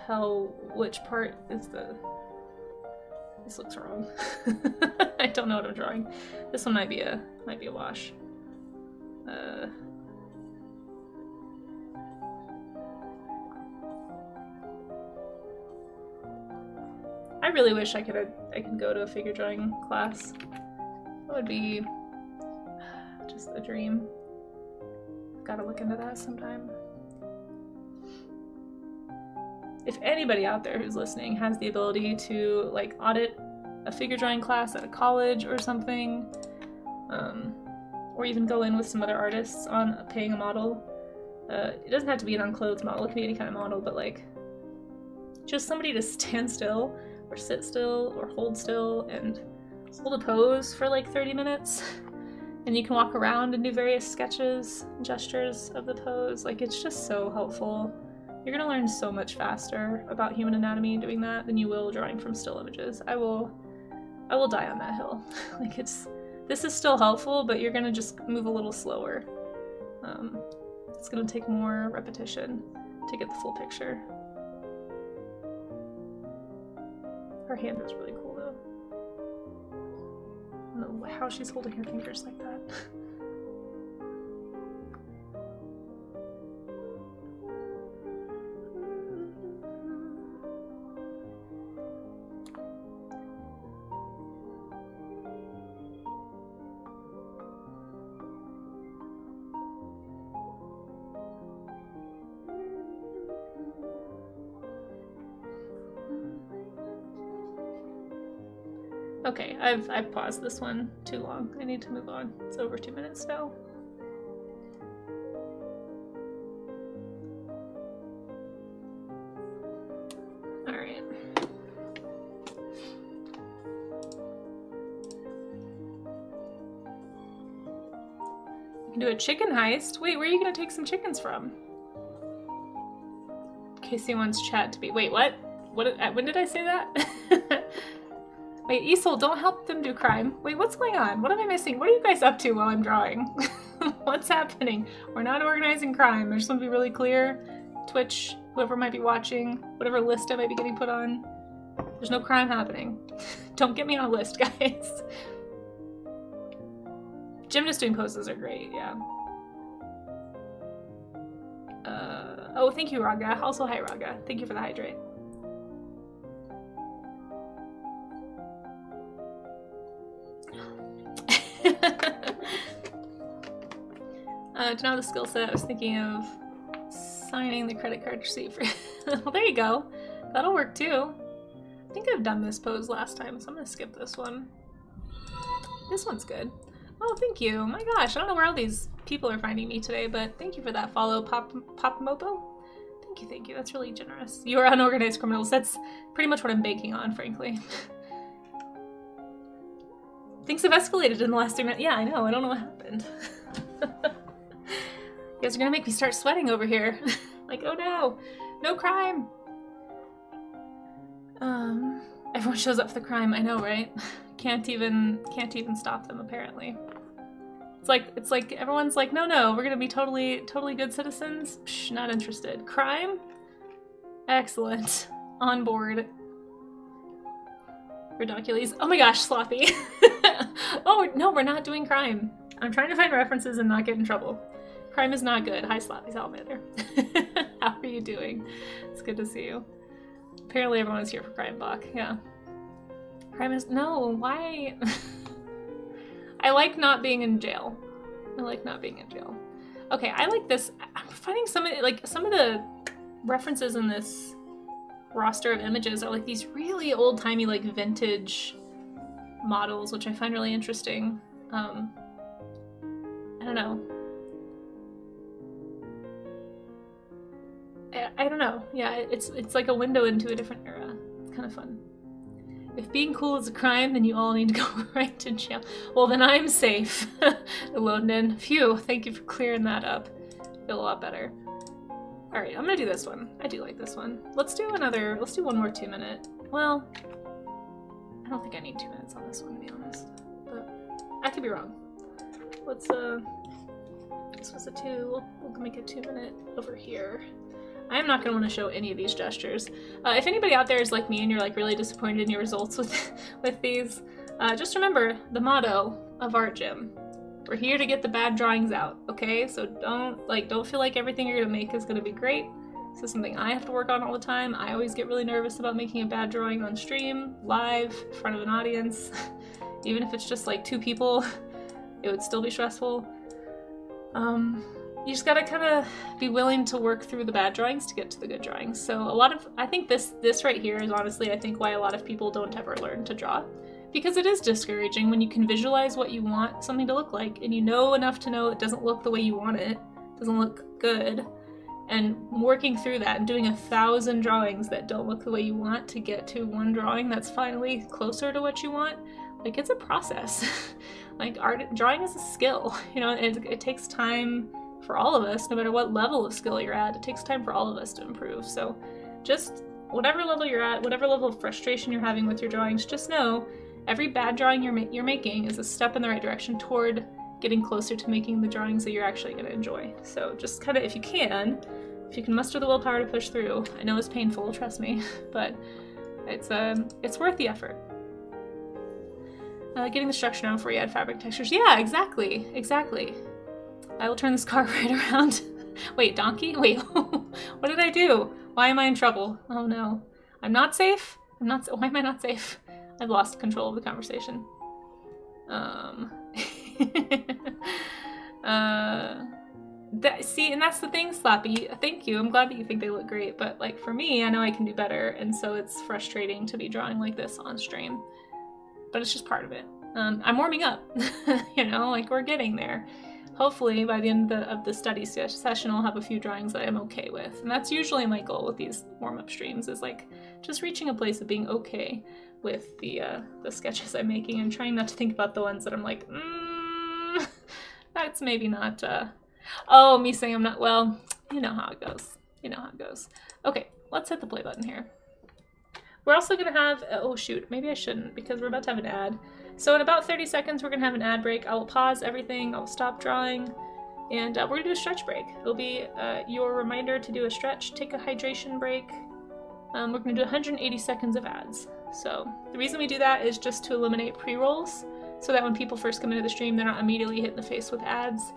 tell which part is the... This looks wrong. I don't know what I'm drawing. This one might be a wash. I really wish I could go to a figure drawing class. That would be just a dream. Gotta look into that sometime. If anybody out there who's listening has the ability to like audit a figure drawing class at a college or something, or even go in with some other artists on paying a model, it doesn't have to be an unclothed model, it can be any kind of model, but like just somebody to stand still or sit still or hold still and hold a pose for like 30 minutes, and you can walk around and do various sketches and gestures of the pose. Like it's just so helpful. You're gonna learn so much faster about human anatomy doing that than you will drawing from still images. I will die on that hill. Like this is still helpful, but you're gonna just move a little slower. It's gonna take more repetition to get the full picture. Her hand is really cool though. I don't know how she's holding her fingers like that. Okay, I've paused this one too long. I need to move on. It's over 2 minutes now. All right. We can do a chicken heist. Wait, where are you gonna take some chickens from? Casey wants chat to be. Wait, what? when did I say that? Wait, Isol, don't help them do crime. Wait, what's going on? What am I missing? What are you guys up to while I'm drawing? What's happening? We're not organizing crime. I just want to be really clear. Twitch, whoever might be watching, whatever list I might be getting put on, there's no crime happening. Don't get me on a list, guys. Gymnast doing poses are great, yeah. Oh, thank you, Raga. Also, hi, Raga. Thank you for the hydrate. To know the skill set, I was thinking of signing the credit card receipt for. Well, there you go. That'll work too. I think I've done this pose last time, so I'm gonna skip this one. This one's good. Oh, thank you. My gosh, I don't know where all these people are finding me today, but thank you for that follow, Pop-Mopo. Thank you. That's really generous. You are unorganized criminals. That's pretty much what I'm banking on, frankly. Things have escalated in the last 3 minutes. Yeah, I know. I don't know what happened. You guys are gonna make me start sweating over here. Like, oh no, no crime. Everyone shows up for the crime. I know, right? Can't even stop them. Apparently, it's like everyone's like, no, we're gonna be totally good citizens. Psh, not interested. Crime? Excellent. On board. Ridiculous. Oh my gosh, sloppy. Oh no, we're not doing crime. I'm trying to find references and not get in trouble. Crime is not good. Hi, Sloppy Salamander. How are you doing? It's good to see you. Apparently everyone's here for Crime Block. Yeah. Crime is... No, why? I like not being in jail. Okay, I like this. I'm finding some of the references in this roster of images are like these really old-timey, like vintage models, which I find really interesting. I don't know. I don't know. Yeah, it's like a window into a different era. It's kind of fun. If being cool is a crime, then you all need to go right to jail. Well, then I'm safe. London. Phew, thank you for clearing that up. Feel a lot better. Alright, I'm gonna do this one. I do like this one. Let's do one more 2-minute. Well, I don't think I need 2 minutes on this one, to be honest. But I could be wrong. Let's, this was a 2. We'll make a 2-minute over here. I am not going to want to show any of these gestures. If anybody out there is like me and you're like really disappointed in your results with these, just remember the motto of Art Gym. We're here to get the bad drawings out, okay? So don't feel like everything you're going to make is going to be great. This is something I have to work on all the time. I always get really nervous about making a bad drawing on stream, live, in front of an audience. Even if it's just like 2 people, it would still be stressful. You just gotta kind of be willing to work through the bad drawings to get to the good drawings. So I think this right here is honestly, I think, why a lot of people don't ever learn to draw. Because it is discouraging when you can visualize what you want something to look like, and you know enough to know it doesn't look the way you want it, doesn't look good, and working through that and doing 1,000 drawings that don't look the way you want to get to one drawing that's finally closer to what you want, like, it's a process. Like, drawing is a skill, you know, it takes time for all of us, no matter what level of skill you're at. It takes time for all of us to improve. So just whatever level you're at, whatever level of frustration you're having with your drawings, just know every bad drawing you're making is a step in the right direction toward getting closer to making the drawings that you're actually going to enjoy. So just kind of, if you can muster the willpower to push through. I know it's painful, trust me, but it's worth the effort. Getting the structure down before you add fabric textures. Yeah, exactly. I will turn this car right around. Wait, donkey? Wait, what did I do? Why am I in trouble? Oh no. I'm not safe? Why am I not safe? I've lost control of the conversation. See, and that's the thing, Slappy. Thank you. I'm glad that you think they look great, but like for me, I know I can do better, and so it's frustrating to be drawing like this on stream. But it's just part of it. I'm warming up, you know, like we're getting there. Hopefully by the end of the study session, I'll have a few drawings that I'm okay with. And that's usually my goal with these warm-up streams, is like just reaching a place of being okay with the sketches I'm making and trying not to think about the ones that I'm like, that's maybe not, oh, me saying I'm not, well, you know how it goes. Okay, let's hit the play button here. We're also going to have, oh shoot, maybe I shouldn't because we're about to have an ad. So in about 30 seconds, we're going to have an ad break. I will pause everything, I'll stop drawing, and we're going to do a stretch break. It'll be your reminder to do a stretch, take a hydration break. We're going to do 180 seconds of ads. So the reason we do that is just to eliminate pre-rolls, so that when people first come into the stream, they're not immediately hit in the face with ads,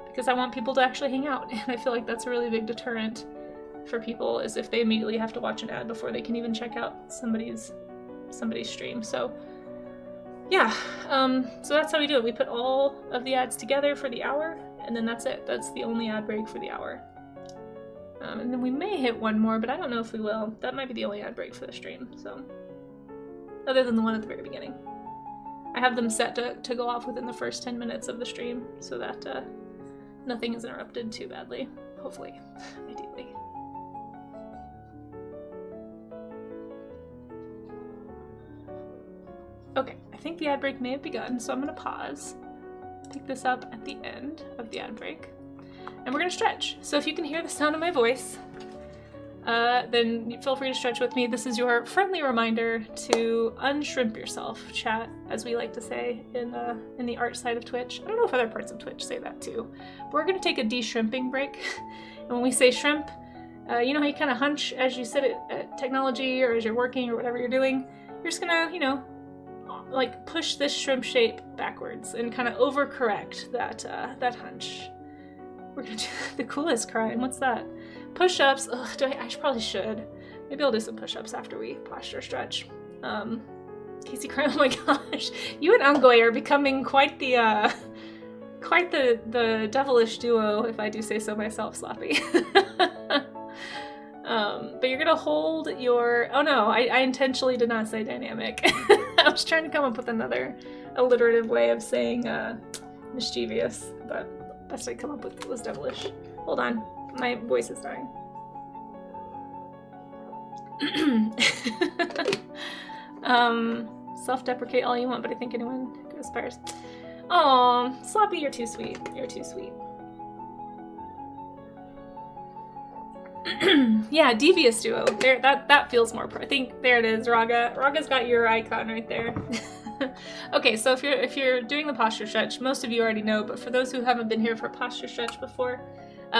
because I want people to actually hang out, and I feel like that's a really big deterrent for people, is if they immediately have to watch an ad before they can even check out somebody's stream. So yeah, so that's how we do it. We put all of the ads together for the hour, and then that's it. That's the only ad break for the hour. And then we may hit one more, but I don't know if we will. That might be the only ad break for the stream, so. Other than the one at the very beginning. I have them set to go off within the first 10 minutes of the stream, so that nothing is interrupted too badly, hopefully, ideally. Okay, I think the ad break may have begun, so I'm going to pause, pick this up at the end of the ad break, and we're going to stretch. So if you can hear the sound of my voice, then feel free to stretch with me. This is your friendly reminder to unshrimp yourself, chat, as we like to say in the art side of Twitch. I don't know if other parts of Twitch say that too. But we're going to take a de-shrimping break. And when we say shrimp, you know how you kind of hunch as you sit at technology or as you're working or whatever you're doing? You're just going to, you know, like push this shrimp shape backwards and kind of overcorrect that hunch. We're going to do the coolest crime. What's that? Push-ups. Ugh, I probably should. Maybe I'll do some push-ups after we posture stretch. Casey crying. Oh my gosh, you and Ungoy are becoming quite the devilish duo, if I do say so myself, Sloppy. But you're gonna hold your. Oh no, I intentionally did not say dynamic. I was trying to come up with another alliterative way of saying mischievous, but the best I come up with was devilish. Hold on. My voice is dying. Self-deprecate all you want, but I think anyone who aspires. Oh, Sloppy, you're too sweet. You're too sweet. Yeah, devious duo. There, that feels more pro. I think there it is, Raga. Raga's got your icon right there. Okay, so if you're doing the posture stretch, most of you already know, but for those who haven't been here for a posture stretch before,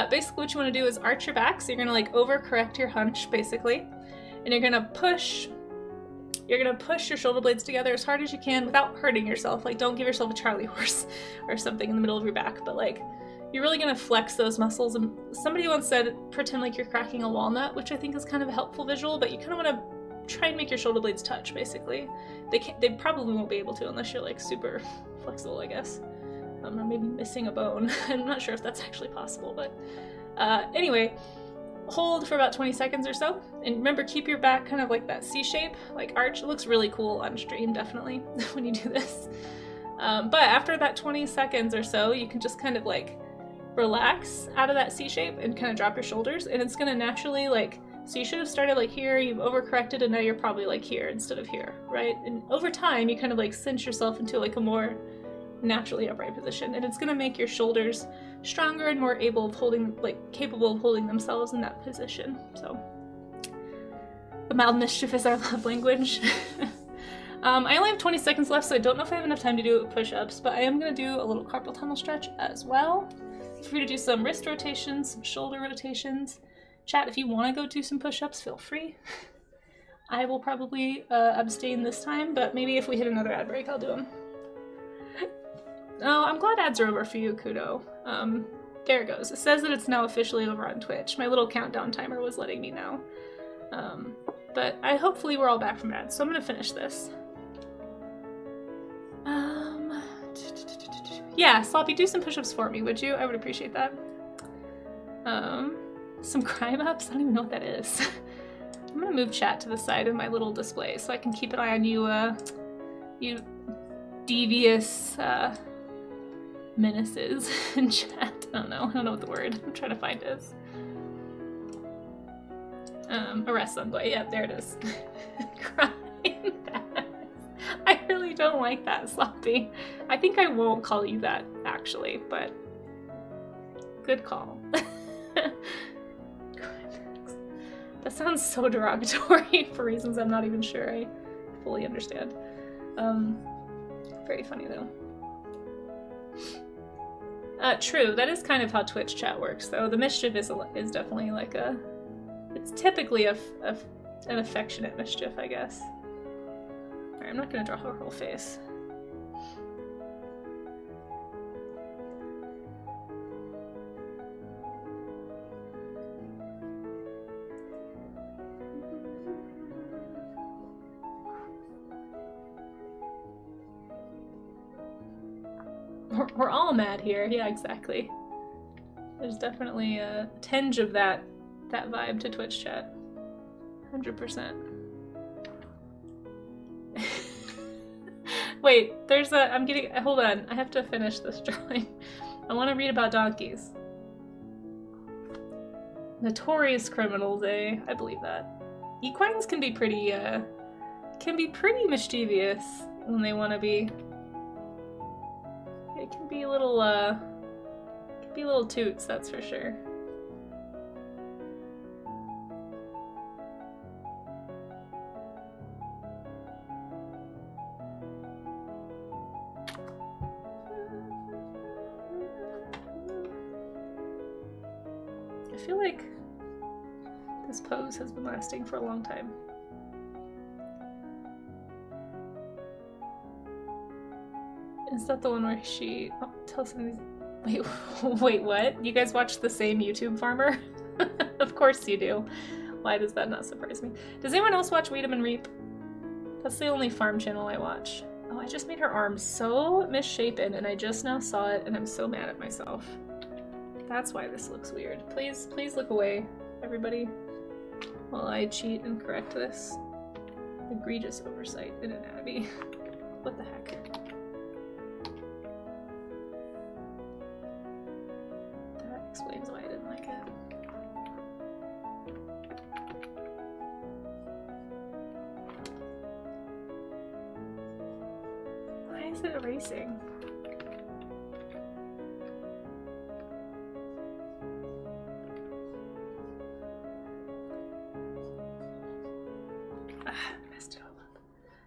basically what you want to do is arch your back. So you're gonna like overcorrect your hunch, basically, and you're gonna push your shoulder blades together as hard as you can without hurting yourself. Like, don't give yourself a Charlie horse or something in the middle of your back, but like, you're really gonna flex those muscles. And somebody once said, pretend like you're cracking a walnut, which I think is kind of a helpful visual, but you kind of want to try and make your shoulder blades touch, basically. They probably won't be able to unless you're like super flexible, I guess. Or maybe missing a bone. I'm not sure if that's actually possible, but anyway, hold for about 20 seconds or so. And remember, keep your back kind of like that C shape, like arch. It looks really cool on stream, definitely, when you do this. But after that 20 seconds or so, you can just kind of like relax out of that C shape and kind of drop your shoulders, and it's gonna naturally like, so you should have started like here, you've overcorrected, and now you're probably like here instead of here, right? And over time, you kind of like cinch yourself into like a more naturally upright position, and it's gonna make your shoulders stronger and more capable of holding themselves in that position. So the mild mischief is our love language. I only have 20 seconds left, so I don't know if I have enough time to do push-ups, but I am gonna do a little carpal tunnel stretch as well. Feel free to do some wrist rotations, some shoulder rotations. Chat, if you want to go do some push-ups, feel free. I will probably abstain this time, but maybe if we hit another ad break, I'll do them. Oh, I'm glad ads are over for you, Kudo. There it goes. It says that it's now officially over on Twitch. My little countdown timer was letting me know. But hopefully we're all back from ads, so I'm gonna finish this. Yeah, Sloppy, do some push-ups for me, would you? I would appreciate that. Some crime ups? I don't even know what that is. I'm gonna move chat to the side of my little display so I can keep an eye on you, you devious, menaces in chat. I don't know what the word I'm trying to find is. Arrest Sunboy. Yeah, there it is. Crime pass. I really don't like that, Sloppy. I think I won't call you that, actually, but good call. That sounds so derogatory for reasons I'm not even sure I fully understand. Very funny though. True, that is kind of how Twitch chat works though. The mischief is definitely like a... It's typically an affectionate mischief, I guess. Alright, I'm not gonna draw her whole face. We're all mad here. Yeah, exactly. There's definitely a tinge of that vibe to Twitch chat. 100%. Wait, there's a... I'm getting... Hold on. I have to finish this drawing. I want to read about donkeys. Notorious criminals, eh? I believe that. Equines can be pretty mischievous when they want to be. It can be a little, toots, that's for sure. I feel like this pose has been lasting for a long time. Is that the one where she... Oh, tell somebody... Wait, what? You guys watch the same YouTube farmer? Of course you do. Why does that not surprise me? Does anyone else watch Weed 'em and Reap? That's the only farm channel I watch. Oh, I just made her arm so misshapen and I just now saw it and I'm so mad at myself. That's why this looks weird. Please look away, everybody, while I cheat and correct this egregious oversight in anatomy. What the heck? Explains why I didn't like it. Why is it erasing? Messed it all up.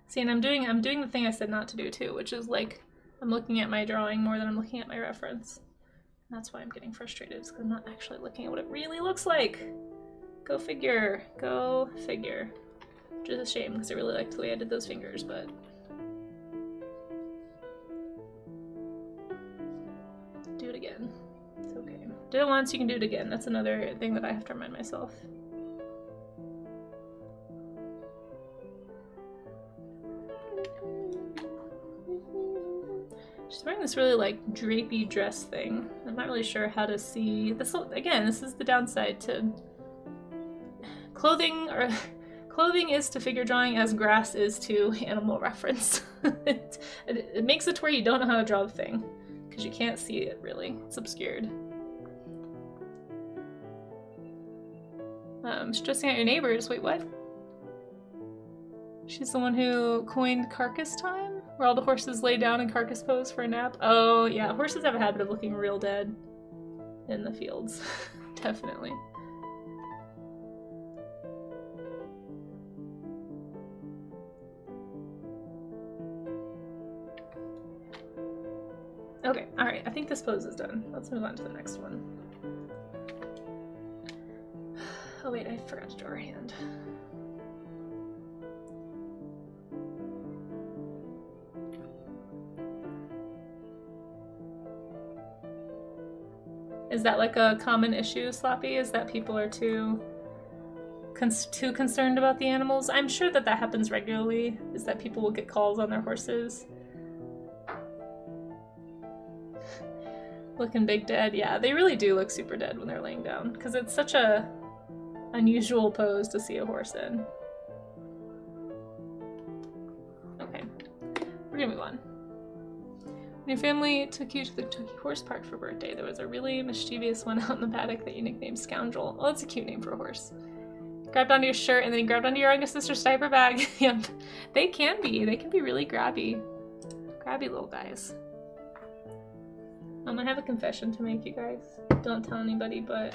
See, and I'm doing the thing I said not to do too, which is like I'm looking at my drawing more than I'm looking at my reference. That's why I'm getting frustrated, because I'm not actually looking at what it really looks like. Go figure. Go figure. Which is a shame, because I really liked the way I did those fingers, but... Do it again. It's okay. Did it once, you can do it again. That's another thing that I have to remind myself. She's wearing this really like drapey dress thing. I'm not really sure how to see this. Again, this is the downside to clothing, or clothing is to figure drawing as grass is to animal reference. it makes it to where you don't know how to draw the thing because you can't see it really. It's obscured. Stressing out your neighbors. Wait, what? She's the one who coined carcass time? Where all the horses lay down in carcass pose for a nap? Oh, yeah. Horses have a habit of looking real dead in the fields. Definitely. Okay, alright. I think this pose is done. Let's move on to the next one. Oh wait, I forgot to draw her hand. Is that like a common issue, Sloppy? Is that people are too concerned about the animals? I'm sure that that happens regularly, is that people will get calls on their horses. Looking big dead. Yeah, they really do look super dead when they're laying down, because it's such a unusual pose to see a horse in. Okay, we're gonna move on. When your family took you to the Kentucky Horse Park for birthday, there was a really mischievous one out in the paddock that you nicknamed Scoundrel. Oh, that's a cute name for a horse. Grabbed onto your shirt and then he grabbed onto your youngest sister's diaper bag. Yep. They can be really grabby. Grabby little guys. I have a confession to make, you guys. Don't tell anybody, but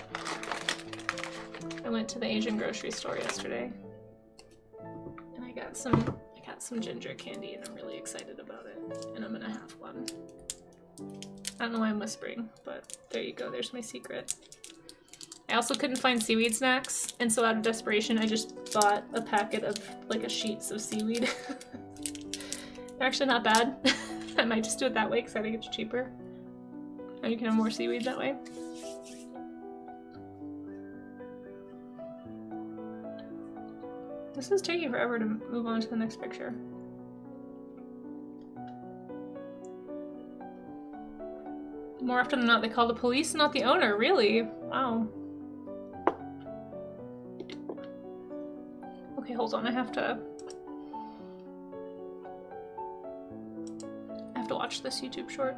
I went to the Asian grocery store yesterday and I got some ginger candy and I'm really excited about it and I'm gonna have one. I don't know why I'm whispering, but there you go, there's my secret. I also couldn't find seaweed snacks, and so out of desperation I just bought a packet of like sheets of seaweed. They're actually not bad. I might just do it that way because I think it's cheaper. And you can have more seaweed that way. This is taking forever to move on to the next picture. More often than not, they call the police, not the owner. Really? Wow. Okay, hold on. I have to watch this YouTube short.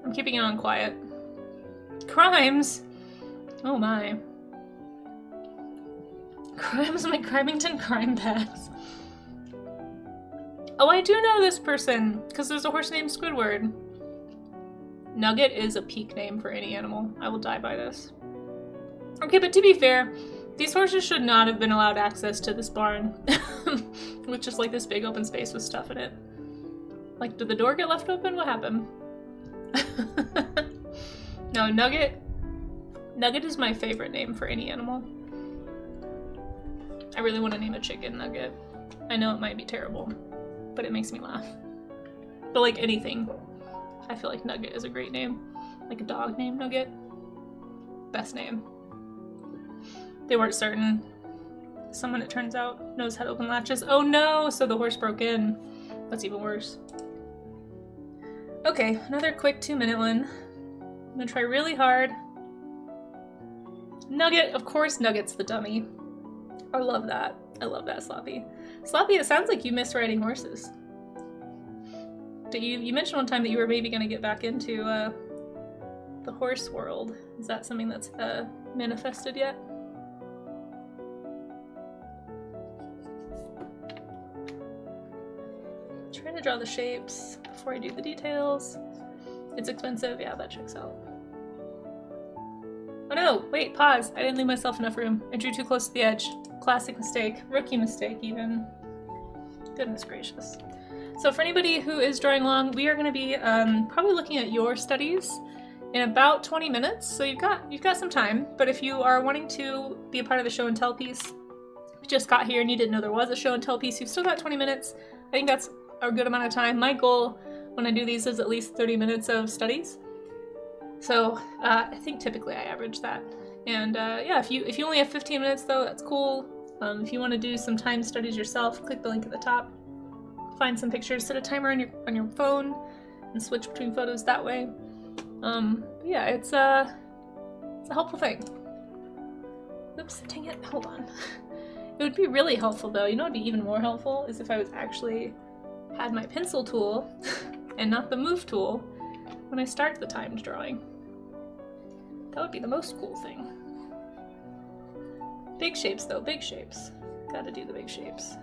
I'm keeping it on quiet. Crimes? Oh my. Crimes my Crimington crime pass. Oh, I do know this person, because there's a horse named Squidward. Nugget is a peak name for any animal. I will die by this. Okay, but to be fair, these horses should not have been allowed access to this barn. With just like this big open space with stuff in it. Like, did the door get left open? What happened? No, Nugget is my favorite name for any animal. I really want to name a chicken Nugget. I know it might be terrible, but it makes me laugh. But like anything, I feel like Nugget is a great name. Like a dog named Nugget. Best name. They weren't certain. Someone, it turns out, knows how to open latches. Oh no! So the horse broke in. That's even worse. Okay, another quick 2-minute one. I'm gonna try really hard. Nugget, of course Nugget's the dummy. I love that. I love that, Sloppy. Sloppy, it sounds like you miss riding horses. You mentioned one time that you were maybe gonna get back into the horse world. Is that something that's manifested yet? Trying to draw the shapes before I do the details. It's expensive, yeah, that checks out. Oh no, wait, pause. I didn't leave myself enough room. I drew too close to the edge. Classic mistake. Rookie mistake, even. Goodness gracious. So for anybody who is drawing along, we are going to be probably looking at your studies in about 20 minutes. So you've got some time, but if you are wanting to be a part of the show and tell piece, if you just got here and you didn't know there was a show and tell piece, you've still got 20 minutes. I think that's a good amount of time. My goal when I do these is at least 30 minutes of studies. So I think typically I average that. And yeah, if you only have 15 minutes though, that's cool. If you want to do some time studies yourself, click the link at the top. Find some pictures, set a timer on your phone, and switch between photos that way. Yeah, it's a helpful thing. Oops, dang it, hold on. It would be really helpful though. You know what would be even more helpful is if I was actually had my pencil tool and not the move tool when I start the timed drawing. That would be the most cool thing. Big shapes though, big shapes. Gotta do the big shapes.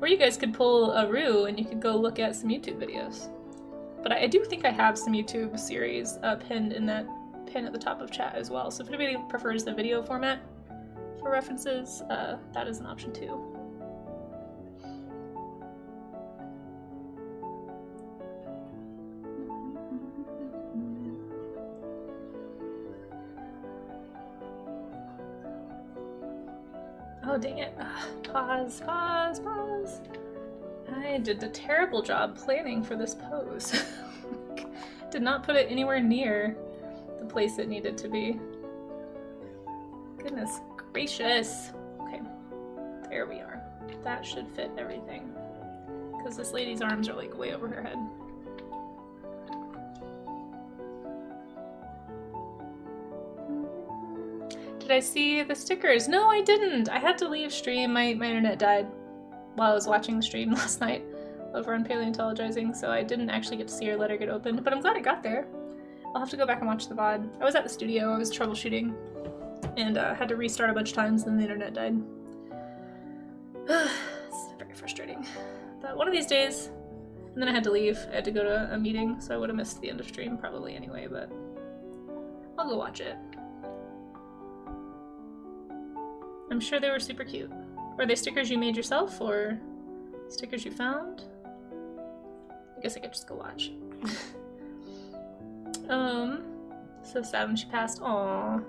Or you guys could pull a Roo and you could go look at some YouTube videos. But I do think I have some YouTube series pinned in that pin at the top of chat as well. So if anybody prefers the video format for references, that is an option too. Oh, dang it. Pause. I did a terrible job planning for this pose. Did not put it anywhere near the place it needed to be. Goodness gracious. Okay, there we are. That should fit everything. Because this lady's arms are like way over her head. Did I see the stickers? No, I didn't. I had to leave stream. My internet died while I was watching the stream last night over on Paleontologizing, so I didn't actually get to see her letter get opened, but I'm glad it got there. I'll have to go back and watch the VOD. I was at the studio, I was troubleshooting, and had to restart a bunch of times, then the internet died. It's very frustrating. But one of these days, And then I had to leave. I had to go to a meeting, so I would have missed the end of stream probably anyway, but I'll go watch it. I'm sure they were super cute. Were they stickers you made yourself, or stickers you found? I guess I could just go watch. So sad when she passed. Aww.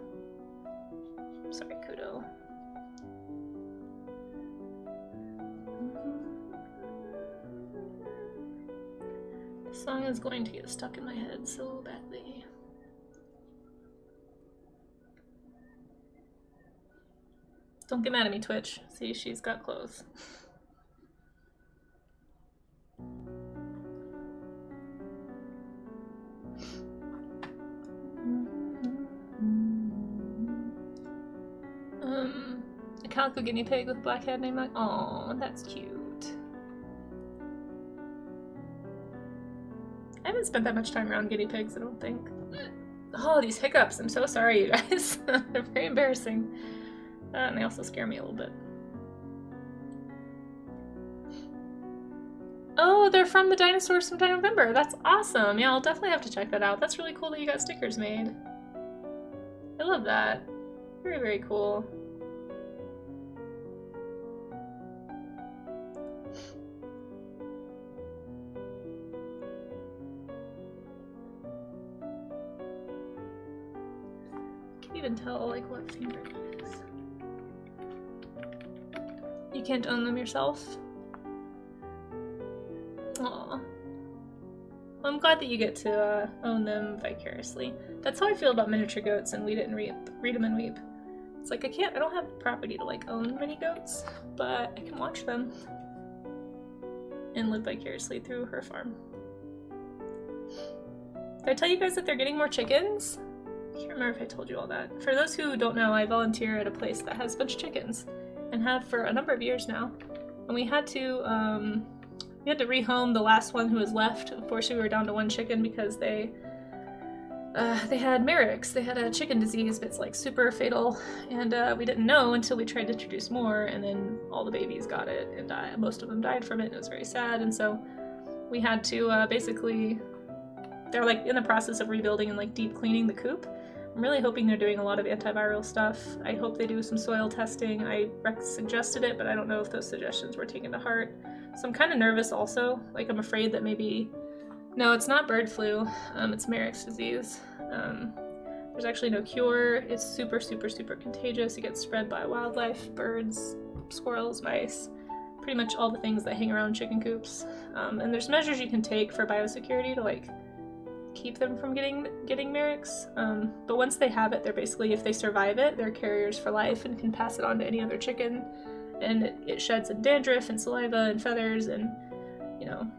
Sorry, Kudo. The song is going to get stuck in my head so badly. Don't get mad at me, Twitch. See, she's got clothes. A calico guinea pig with a black head named like, oh, that's cute. I haven't spent that much time around guinea pigs, I don't think. Oh, these hiccups. I'm so sorry, you guys. They're very embarrassing. And they also scare me a little bit. Oh, they're from the dinosaurs from November. That's awesome. Yeah, I'll definitely have to check that out. That's really cool that you got stickers made. I love that. Very, very cool. Can't even tell like what favorite it is. You can't own them yourself? Aw. Well, I'm glad that you get to own them vicariously. That's how I feel about miniature goats and Weed It and Read 'em and Weep. It's like I don't have the property to like own many goats, but I can watch them and live vicariously through her farm. Did I tell you guys that they're getting more chickens? I can't remember if I told you all that. For those who don't know, I volunteer at a place that has a bunch of chickens and have for a number of years now. And we had to rehome the last one who was left. Unfortunately, we were down to one chicken because they had Merrick's. They had a chicken disease that's like super fatal, and we didn't know until we tried to introduce more, and then all the babies got it and died. Most of them died from it, and it was very sad. And so we had to basically, they're like in the process of rebuilding and like deep cleaning the coop. I'm really hoping they're doing a lot of antiviral stuff. I hope they do some soil testing. I suggested it, but I don't know if those suggestions were taken to heart. So I'm kind of nervous also. Like, I'm afraid that maybe... No, it's not bird flu. It's Merrick's disease. There's actually no cure. It's super, super, super contagious. It gets spread by wildlife, birds, squirrels, mice, pretty much all the things that hang around chicken coops. And there's measures you can take for biosecurity to, like, keep them from getting Merrick's. But once they have it, they're basically, if they survive it, they're carriers for life and can pass it on to any other chicken. And it sheds in dandruff and saliva and feathers and, you know,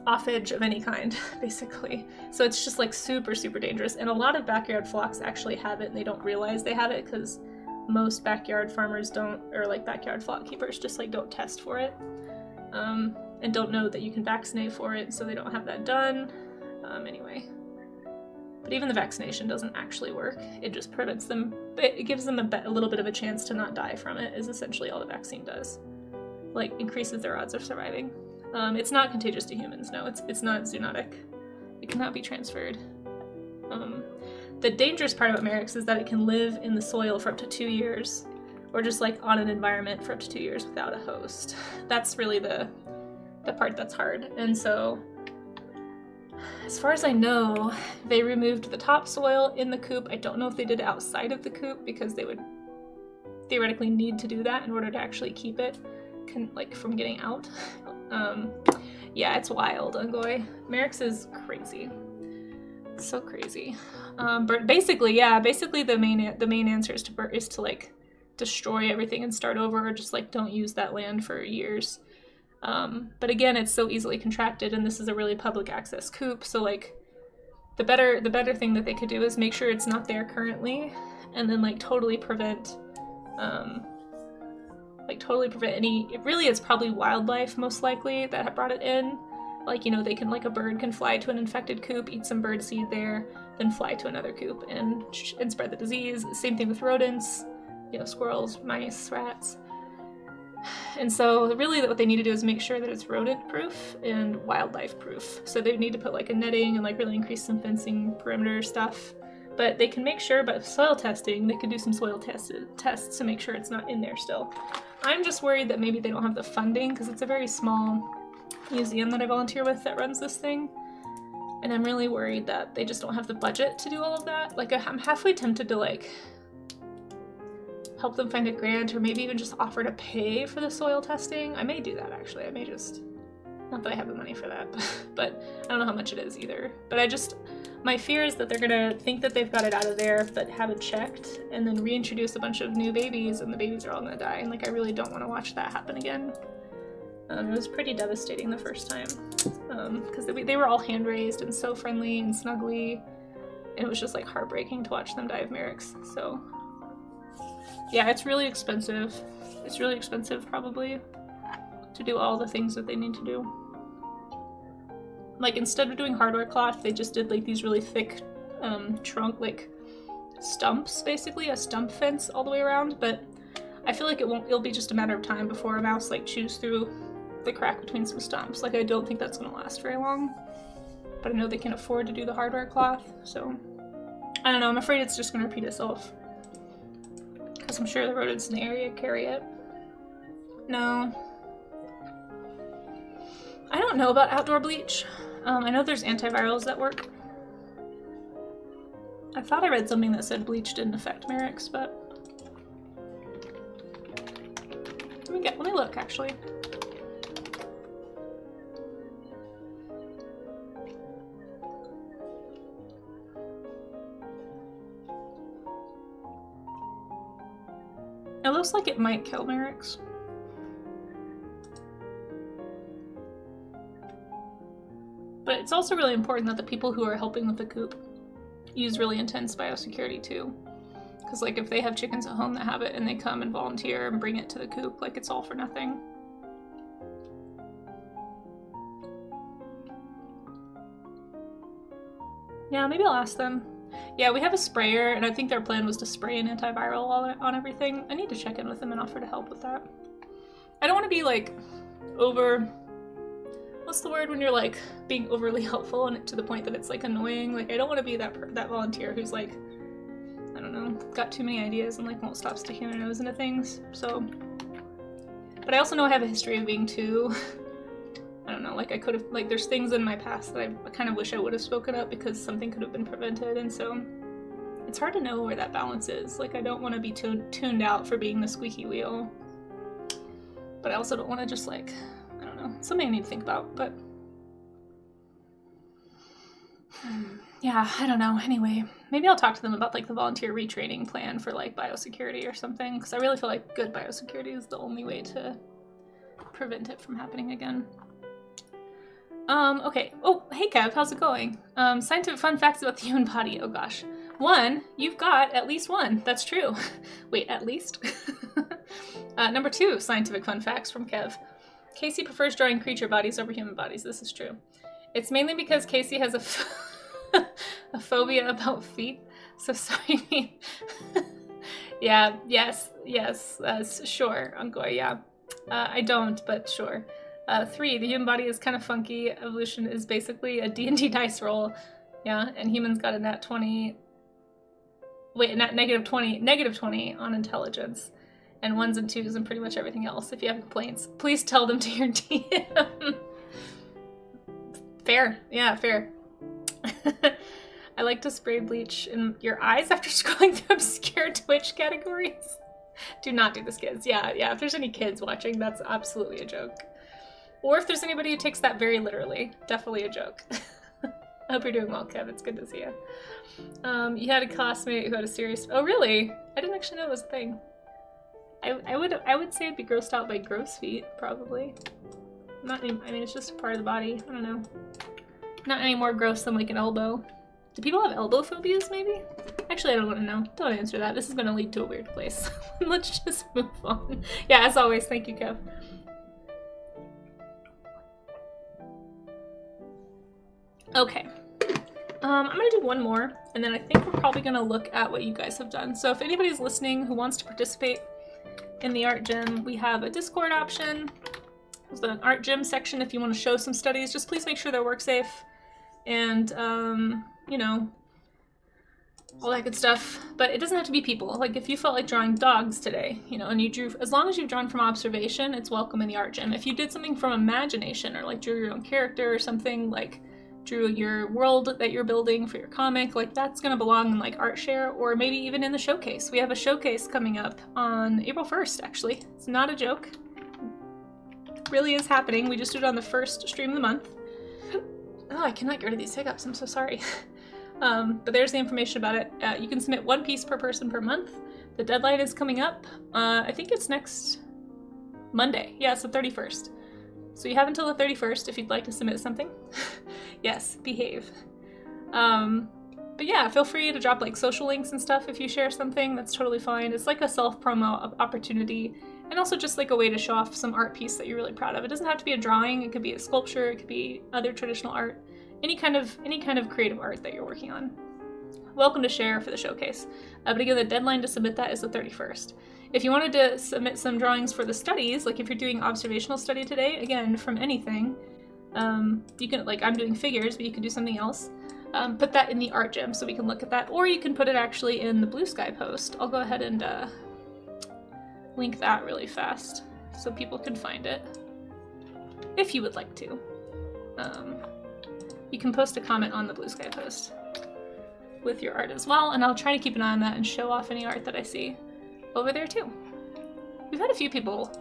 offage of any kind, basically. So it's just like super, super dangerous. And a lot of backyard flocks actually have it and they don't realize they have it because most backyard farmers don't, or like backyard flock keepers just like don't test for it. And don't know that you can vaccinate for it, so they don't have that done. Anyway. But even the vaccination doesn't actually work. It just prevents them, it gives them a little bit of a chance to not die from it, is essentially all the vaccine does. Like, increases their odds of surviving. It's not contagious to humans, no, it's not zoonotic. It cannot be transferred. The dangerous part about Merrick's is that it can live in the soil for up to 2 years, or just like on an environment for up to 2 years without a host. That's really the part that's hard. And so, as far as I know, they removed the topsoil in the coop. I don't know if they did it outside of the coop because they would theoretically need to do that in order to actually keep it from getting out. Yeah, it's wild, Ungoy. Merrick's is crazy. So crazy. But basically the main answer is to like destroy everything and start over, or just like don't use that land for years. But again, it's so easily contracted, and this is a really public access coop, so like the better thing that they could do is make sure it's not there currently, and then like totally prevent any, it's probably wildlife most likely that have brought it in. Like, you know, they can, like, a bird can fly to an infected coop, eat some bird seed there, then fly to another coop and spread the disease. Same thing with rodents, you know, squirrels, mice, rats. And so really what they need to do is make sure that it's rodent proof and wildlife proof. So they need to put like a netting and like really increase some fencing perimeter stuff. But they can make sure by soil testing, they could do some soil tests to make sure it's not in there still. I'm just worried that maybe they don't have the funding because it's a very small museum that I volunteer with that runs this thing. And I'm really worried that they just don't have the budget to do all of that. Like I'm halfway tempted to like help them find a grant or maybe even just offer to pay for the soil testing. I may do that actually. I may just, not that I have the money for that, but I don't know how much it is either. But my fear is that they're gonna think that they've got it out of there but haven't checked and then reintroduce a bunch of new babies and the babies are all gonna die. And like I really don't want to watch that happen again. It was pretty devastating the first time because they were all hand raised and so friendly and snuggly, and it was just like heartbreaking to watch them die of Merrick's. So yeah, it's really expensive. It's really expensive probably to do all the things that they need to do. Like instead of doing hardware cloth, they just did like these really thick trunk like stumps, basically a stump fence all the way around. But I feel like it'll be just a matter of time before a mouse like chews through the crack between some stumps. Like I don't think that's gonna last very long, but I know they can afford to do the hardware cloth, so I don't know. I'm afraid it's just gonna repeat itself because I'm sure the rodents in the area carry it. No, I don't know about outdoor bleach. I know there's antivirals that work. I thought I read something that said bleach didn't affect Merrick's, but let me look actually. It looks like it might kill Merrick's. But it's also really important that the people who are helping with the coop use really intense biosecurity too. Because like if they have chickens at home that have it and they come and volunteer and bring it to the coop, like it's all for nothing. Yeah, maybe I'll ask them. Yeah, we have a sprayer, and I think their plan was to spray an antiviral on everything. I need to check in with them and offer to help with that. I don't want to be like what's the word when you're like being overly helpful and to the point that it's like annoying. Like I don't want to be that volunteer who's like, I don't know, got too many ideas and like won't stop sticking their nose into things. So, but I also know I have a history of being too, I don't know, like I could have, like there's things in my past that I kind of wish I would have spoken up because something could have been prevented, and so it's hard to know where that balance is. Like I don't want to be tuned out for being the squeaky wheel, but I also don't want to just like, I don't know, something I need to think about, but yeah, I don't know. Anyway, maybe I'll talk to them about like the volunteer retraining plan for like biosecurity or something, because I really feel like good biosecurity is the only way to prevent it from happening again. Okay. Oh, hey Kev, how's it going? Scientific fun facts about the human body. Oh gosh. 1, you've got at least 1. That's true. Wait, at least? Number 2, scientific fun facts from Kev. Casey prefers drawing creature bodies over human bodies. This is true. It's mainly because Casey has a phobia about feet. So sorry. Yeah, yes, sure, Uncle, yeah. I don't, but sure. 3, the human body is kind of funky. Evolution is basically a D&D dice roll. Yeah, and humans got a nat 20. Wait, a negative 20 on intelligence. And 1s and 2s and pretty much everything else. If you have complaints, please tell them to your DM. Fair. Yeah, fair. I like to spray bleach in your eyes after scrolling through obscure Twitch categories. Do not do this, kids. Yeah, if there's any kids watching, that's absolutely a joke. Or if there's anybody who takes that very literally, definitely a joke. I hope you're doing well, Kev. It's good to see you. You had a classmate who had a serious... Oh, really? I didn't actually know it was a thing. I would say I'd be grossed out by gross feet, probably. I mean, it's just a part of the body. I don't know. Not any more gross than like an elbow. Do people have elbow phobias, maybe? Actually, I don't want to know. Don't answer that. This is going to lead to a weird place. Let's just move on. Yeah, as always, thank you, Kev. Okay. I'm gonna do one more, and then I think we're probably gonna look at what you guys have done. So if anybody's listening who wants to participate, in the art gym, we have a Discord option. There's an art gym section if you want to show some studies. Just please make sure they're work safe and, you know, all that good stuff. But it doesn't have to be people. Like if you felt like drawing dogs today, you know, and you drew, as long as you've drawn from observation, it's welcome in the art gym. If you did something from imagination or like drew your own character or something, like drew your world that you're building for your comic, like that's gonna belong in like art share or maybe even in the showcase. We have a showcase coming up on April 1st, actually. It's not a joke. It really is happening. We just did it on the first stream of the month. Oh, I cannot get rid of these hiccups. I'm so sorry. But there's the information about it. You can submit 1 piece per person per month. The deadline is coming up. I think it's next Monday. Yeah, it's the 31st. So you have until the 31st if you'd like to submit something. Yes, behave. But yeah, feel free to drop like social links and stuff if you share something. That's totally fine. It's like a self-promo opportunity and also just like a way to show off some art piece that you're really proud of. It doesn't have to be a drawing. It could be a sculpture. It could be other traditional art. Any kind of creative art that you're working on. Welcome to share for the showcase. But again, the deadline to submit that is the 31st. If you wanted to submit some drawings for the studies, like if you're doing observational study today, again, from anything, you can, like I'm doing figures, but you can do something else. Put that in the art gym so we can look at that, or you can put it actually in the Blue Sky post. I'll go ahead and link that really fast so people can find it, if you would like to. You can post a comment on the Blue Sky post with your art as well, and I'll try to keep an eye on that and show off any art that I see over there too. We've had a few people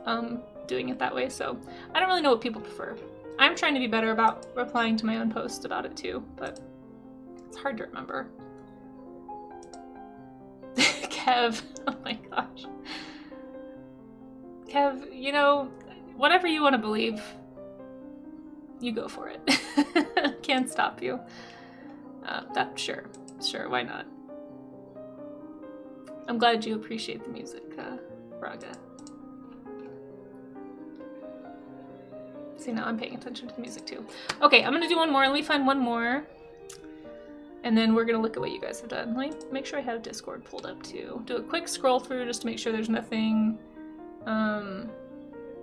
doing it that way, so I don't really know what people prefer. I'm trying to be better about replying to my own posts about it too, but it's hard to remember. Kev, oh my gosh. Kev, you know, whatever you want to believe, you go for it. Can't stop you. Sure, why not? I'm glad you appreciate the music, Raga. See, now I'm paying attention to the music too. Okay, I'm gonna do one more. Let me find one more. And then we're gonna look at what you guys have done. Let me make sure I have Discord pulled up too. Do a quick scroll through just to make sure there's nothing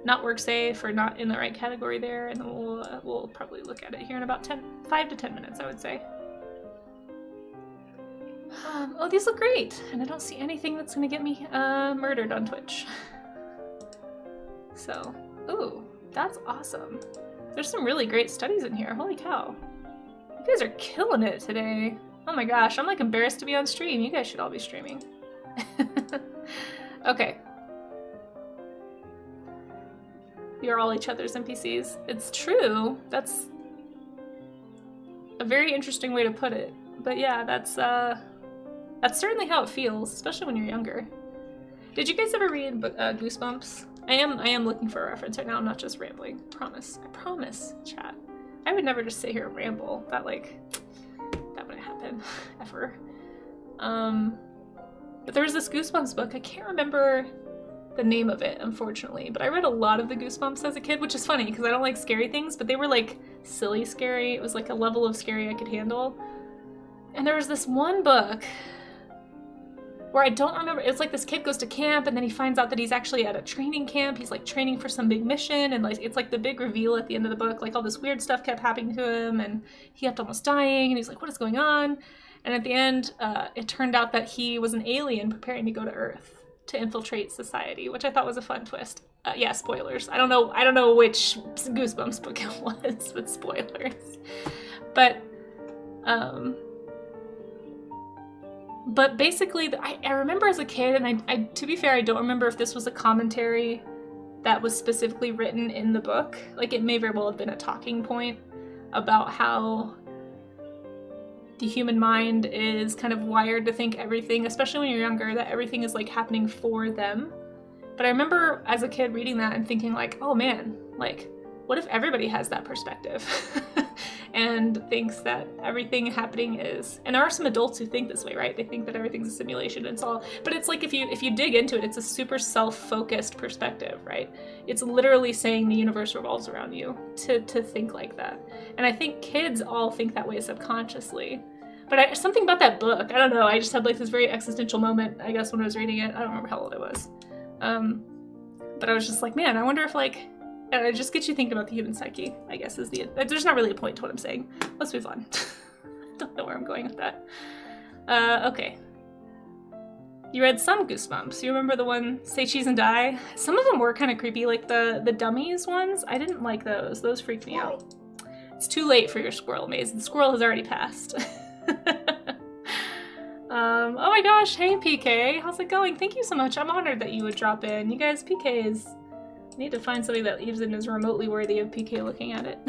not work safe or not in the right category there, and then we'll probably look at it here in about 5 to 10 minutes, I would say. Oh, these look great, and I don't see anything that's gonna get me murdered on Twitch. So, ooh, that's awesome. There's some really great studies in here. Holy cow. You guys are killing it today. Oh my gosh, I'm like embarrassed to be on stream. You guys should all be streaming. Okay. You're all each other's NPCs. It's true. That's a very interesting way to put it. But yeah, that's certainly how it feels, especially when you're younger. Did you guys ever read Goosebumps? I am looking for a reference right now. I'm not just rambling. I promise, chat. I would never just sit here and ramble. That wouldn't happen ever. But there was this Goosebumps book. I can't remember the name of it, unfortunately, but I read a lot of the Goosebumps as a kid, which is funny because I don't like scary things, but they were like silly scary. It was like a level of scary I could handle. And there was this one book where I don't remember, it's like this kid goes to camp and then he finds out that he's actually at a training camp. He's like training for some big mission, and like it's like the big reveal at the end of the book. Like all this weird stuff kept happening to him and he kept almost dying, and he's like, what is going on? And at the end, it turned out that he was an alien preparing to go to Earth to infiltrate society, which I thought was a fun twist. Yeah, spoilers. I don't know which Goosebumps book it was, but spoilers. But basically, I remember as a kid, and I to be fair, I don't remember if this was a commentary that was specifically written in the book. Like, it may very well have been a talking point about how the human mind is kind of wired to think everything, especially when you're younger, that everything is like happening for them. But I remember as a kid reading that and thinking like, oh man, like, what if everybody has that perspective and thinks that everything happening is, and there are some adults who think this way, right? They think that everything's a simulation and it's all, but it's like if you dig into it, it's a super self-focused perspective, right? It's literally saying the universe revolves around you to think like that. And I think kids all think that way subconsciously. But something about that book, I don't know, I just had like this very existential moment, I guess, when I was reading it. I don't remember how old I was. But I was just like, man, I wonder if like, and it just gets you thinking about the human psyche, I guess is the, there's not really a point to what I'm saying. Let's move on. Don't know where I'm going with that. Okay. You read some Goosebumps. You remember the one, Say Cheese and Die? Some of them were kind of creepy, like the dummies ones. I didn't like those. Those freaked me out. It's too late for your squirrel maze. The squirrel has already passed. Oh my gosh, hey PK, how's it going? Thank you so much. I'm honored that you would drop in. You guys, PK is... I need to find somebody that even is remotely worthy of PK looking at it.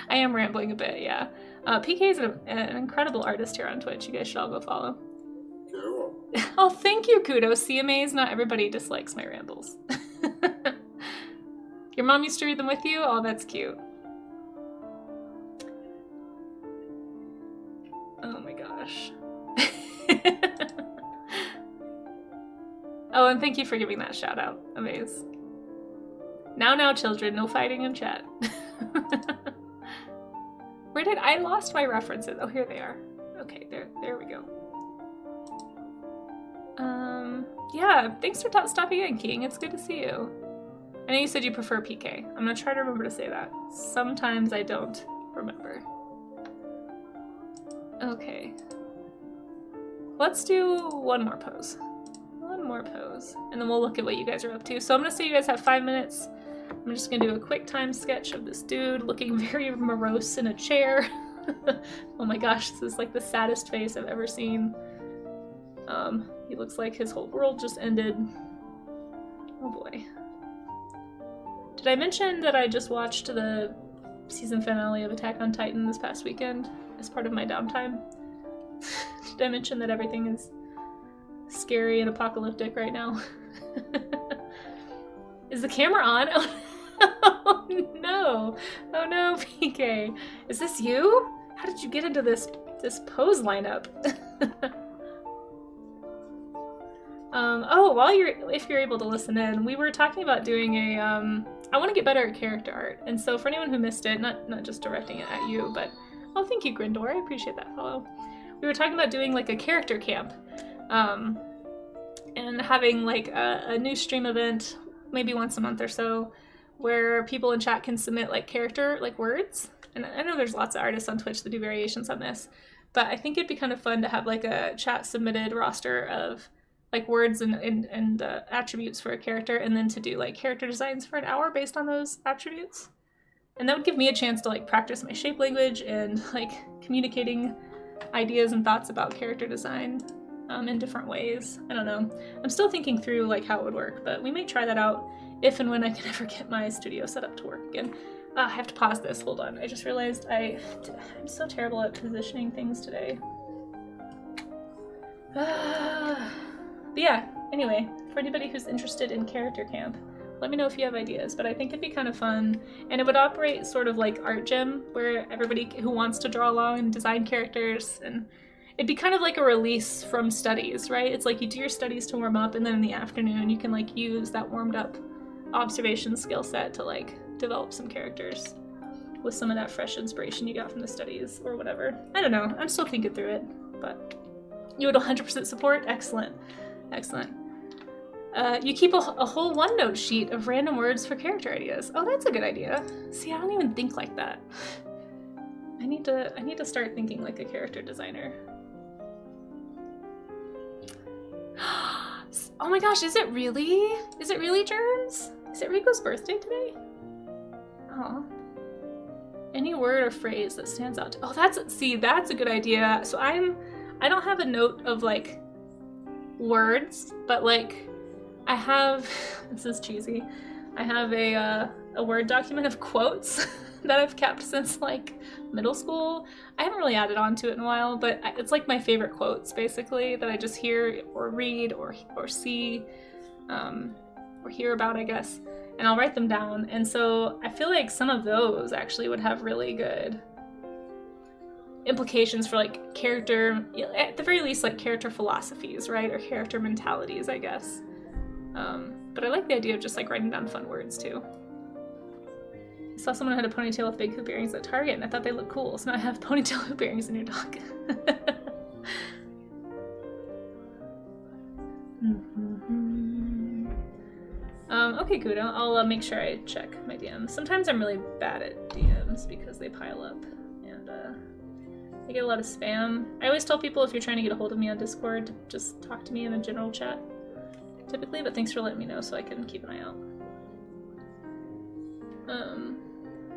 I am rambling a bit, yeah. PK is an incredible artist here on Twitch. You guys should all go follow. Oh, thank you, Kudos. CMAs, not everybody dislikes my rambles. Your mom used to read them with you? Oh, that's cute. Oh my gosh. Oh, and thank you for giving that shout out. Amaze. Now, children, no fighting in chat. Where did I lost my references? Oh, here they are. Okay, there we go. Yeah, thanks for stopping in, King. It's good to see you. I know you said you prefer PK. I'm gonna try to remember to say that. Sometimes I don't remember. Okay. Let's do one more pose. One more pose. And then we'll look at what you guys are up to. So I'm gonna say you guys have 5 minutes. I'm just gonna do a quick time sketch of this dude looking very morose in a chair. Oh my gosh, this is like the saddest face I've ever seen. He looks like his whole world just ended. Oh boy. Did I mention that I just watched the season finale of Attack on Titan this past weekend as part of my downtime? Did I mention that everything is scary and apocalyptic right now? Is the camera on? Oh no! Oh no, PK. Is this you? How did you get into this pose lineup? Oh, if you're able to listen in, we were talking about doing a, I want to get better at character art, and so for anyone who missed it, not just directing it at you, but, oh, thank you, Grindor, I appreciate that follow. We were talking about doing, like, a character camp, and having, like, a new stream event, maybe once a month or so, where people in chat can submit, like, character, like, words, and I know there's lots of artists on Twitch that do variations on this, but I think it'd be kind of fun to have, like, a chat-submitted roster of like words and attributes for a character, and then to do like character designs for an hour based on those attributes. And that would give me a chance to like practice my shape language and like communicating ideas and thoughts about character design in different ways. I don't know. I'm still thinking through like how it would work, but we may try that out if and when I can ever get my studio set up to work again. I have to pause this, hold on. I just realized I'm so terrible at positioning things today. But yeah, anyway, for anybody who's interested in character camp, let me know if you have ideas, but I think it'd be kind of fun, and it would operate sort of like Art Gym, where everybody who wants to draw along and design characters, and it'd be kind of like a release from studies, right? It's like you do your studies to warm up, and then in the afternoon you can like use that warmed up observation skill set to like develop some characters with some of that fresh inspiration you got from the studies or whatever. I don't know, I'm still thinking through it, but you would 100% support? Excellent. Excellent. You keep a whole OneNote sheet of random words for character ideas. Oh, that's a good idea. See, I don't even think like that. I need to start thinking like a character designer. Oh my gosh, is it really? Is it really, Germs? Is it Rico's birthday today? Oh. Any word or phrase that stands out. Oh, that's a good idea. So I don't have a note of like words, but like I have, this is cheesy, I have a Word document of quotes that I've kept since like middle school. I haven't really added on to it in a while, but it's like my favorite quotes basically that I just hear or read or see or hear about, I guess, and I'll write them down. And so I feel like some of those actually would have really good implications for like character, at the very least like character philosophies, right, or character mentalities, I guess. But I like the idea of just like writing down fun words too. I saw someone had a ponytail with big hoop earrings at Target and I thought they looked cool, so now I have ponytail hoop earrings in your dog. Okay, good. I'll make sure I check my DMs. Sometimes I'm really bad at DMs because they pile up, and I get a lot of spam. I always tell people if you're trying to get a hold of me on Discord to just talk to me in a general chat, typically, but thanks for letting me know so I can keep an eye out.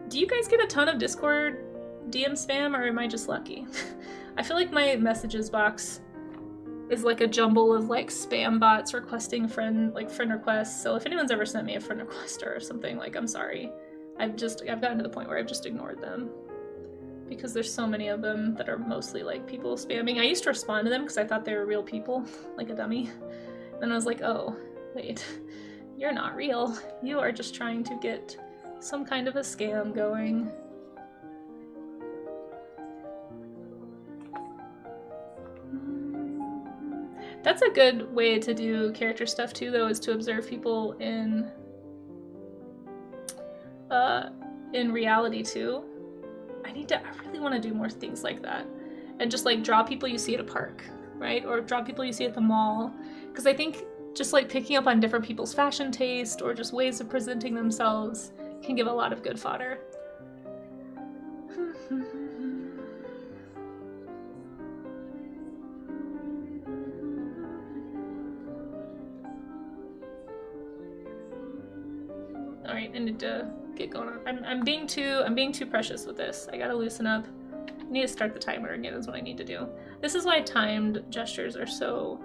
Do you guys get a ton of Discord DM spam, or am I just lucky? I feel like my messages box is like a jumble of like spam bots requesting friend requests. So if anyone's ever sent me a friend request or something, like, I'm sorry. I've gotten to the point where I've just ignored them because there's so many of them that are mostly like people spamming. I used to respond to them because I thought they were real people, like a dummy. Then I was like, oh, wait, you're not real. You are just trying to get some kind of a scam going. That's a good way to do character stuff too, though, is to observe people in reality too. I really want to do more things like that, and just like draw people you see at a park, right? Or draw people you see at the mall, because I think just like picking up on different people's fashion taste or just ways of presenting themselves can give a lot of good fodder. Alright, I need to get going on. I'm being too precious with this. I gotta loosen up. I need to start the timer again is what I need to do. This is why timed gestures are so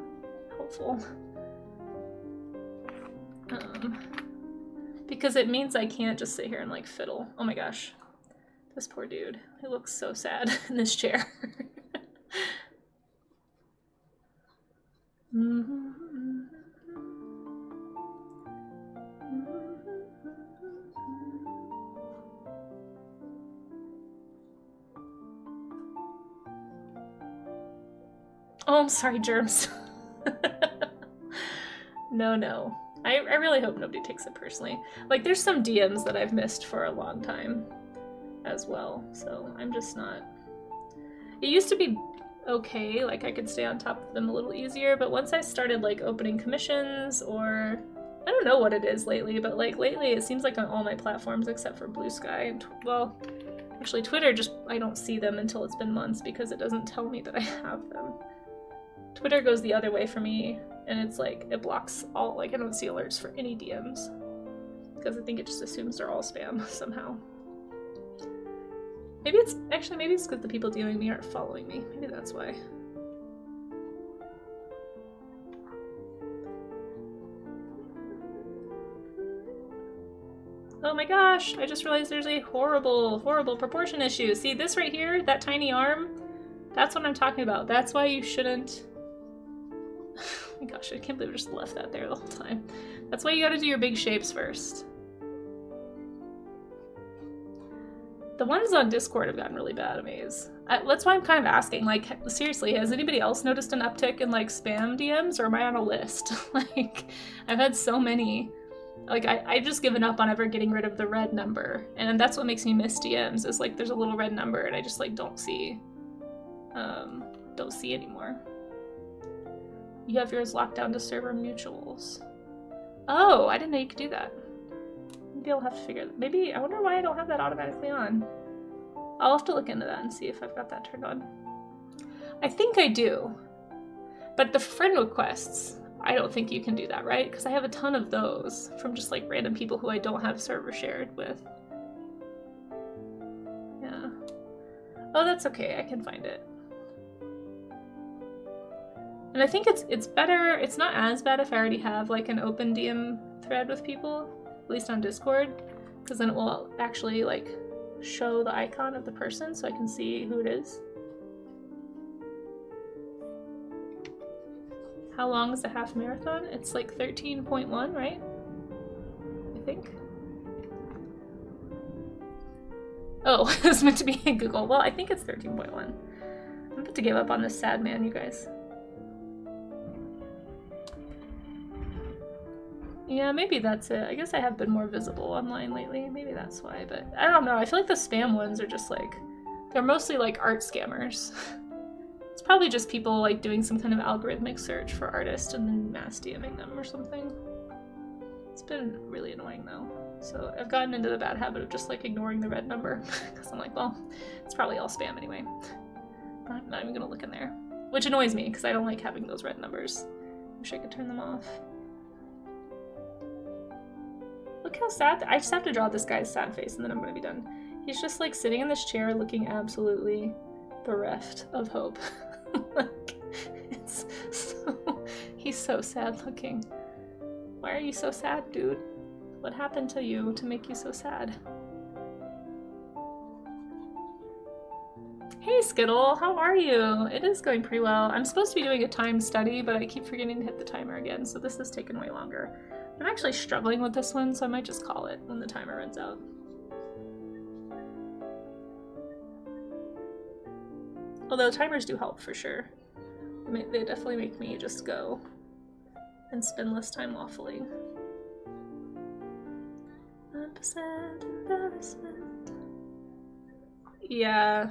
helpful. Because it means I can't just sit here and like fiddle. Oh my gosh. This poor dude. He looks so sad in this chair. Oh, I'm sorry, germs. No. I really hope nobody takes it personally. Like, there's some DMs that I've missed for a long time as well, so I'm just not... It used to be okay, like I could stay on top of them a little easier, but once I started like opening commissions, or I don't know what it is lately, but like lately it seems like on all my platforms except for Blue Sky and well, actually Twitter, just I don't see them until it's been months because it doesn't tell me that I have them. Twitter goes the other way for me, and it's like it blocks all, like I don't see alerts for any DMs because I think it just assumes they're all spam somehow. Maybe it's because the people DMing me aren't following me. Maybe that's why. Oh my gosh, I just realized there's a horrible proportion issue. See this right here, that tiny arm? That's what I'm talking about. That's why you shouldn't... Oh my gosh, I can't believe I just left that there the whole time. That's why you gotta do your big shapes first. The ones on Discord have gotten really bad, Amaze. That's why I'm kind of asking, like, seriously, has anybody else noticed an uptick in, like, spam DMs, or am I on a list? Like, I've had so many. Like, I've just given up on ever getting rid of the red number, and that's what makes me miss DMs, is, like, there's a little red number, and I just, like, don't see anymore. You have yours locked down to server mutuals. Oh, I didn't know you could do that. Maybe I'll have to figure it. Maybe, I wonder why I don't have that automatically on. I'll have to look into that and see if I've got that turned on. I think I do. But the friend requests, I don't think you can do that, right? Because I have a ton of those from just like random people who I don't have server shared with. Yeah. Oh, that's okay. I can find it. And I think it's better, it's not as bad if I already have like an open DM thread with people, at least on Discord, because then it will actually like show the icon of the person so I can see who it is. How long is the half marathon? It's like 13.1, right? I think. Oh, it was meant to be in Google. Well, I think it's 13.1. I'm about to give up on this sad man, you guys. Yeah, maybe that's it. I guess I have been more visible online lately. Maybe that's why, but I don't know. I feel like the spam ones are just like, they're mostly like art scammers. It's probably just people like doing some kind of algorithmic search for artists and then mass DMing them or something. It's been really annoying though. So I've gotten into the bad habit of just like ignoring the red number because I'm like, well, it's probably all spam anyway. I'm not even gonna look in there. Which annoys me because I don't like having those red numbers. Wish I could turn them off. Look how sad. I just have to draw this guy's sad face and then I'm gonna be done. He's just like sitting in this chair looking absolutely bereft of hope. Like, it's so, he's so sad looking. Why are you so sad, dude? What happened to you to make you so sad? Hey Skittle, how are you? It is going pretty well. I'm supposed to be doing a time study, but I keep forgetting to hit the timer again, so this has taken way longer. I'm actually struggling with this one, so I might just call it when the timer runs out. Although timers do help for sure. They definitely make me just go and spend less time waffling. 1% embarrassment. Yeah.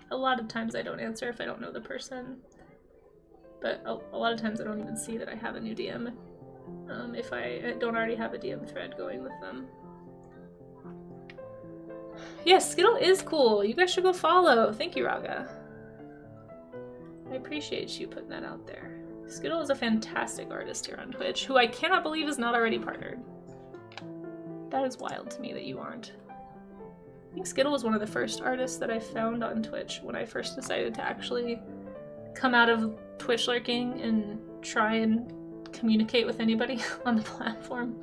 A lot of times I don't answer if I don't know the person. But a lot of times I don't even see that I have a new DM. If I don't already have a DM thread going with them. Yes, Skittle is cool. You guys should go follow. Thank you, Raga. I appreciate you putting that out there. Skittle is a fantastic artist here on Twitch, who I cannot believe is not already partnered. That is wild to me that you aren't. I think Skittle was one of the first artists that I found on Twitch when I first decided to actually come out of Twitch lurking and try and communicate with anybody on the platform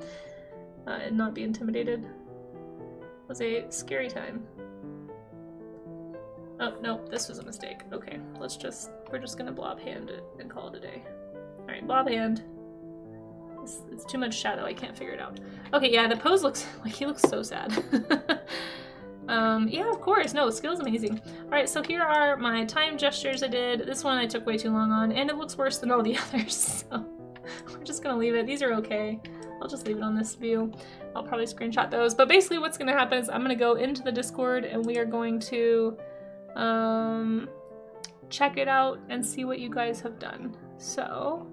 and not be intimidated. It was a scary time. Oh, no, this was a mistake. Okay, we're just gonna blob hand it and call it a day. Alright, blob hand. It's too much shadow, I can't figure it out. Okay, yeah, the pose looks, like, he looks so sad. Yeah, of course, no, Skittle's amazing. Alright, so here are my time gestures I did. This one I took way too long on, and it looks worse than all the others, so we're just gonna leave it. These are okay. I'll just leave it on this view. I'll probably screenshot those. But basically what's gonna happen is I'm gonna go into the Discord and we are going to check it out and see what you guys have done. So,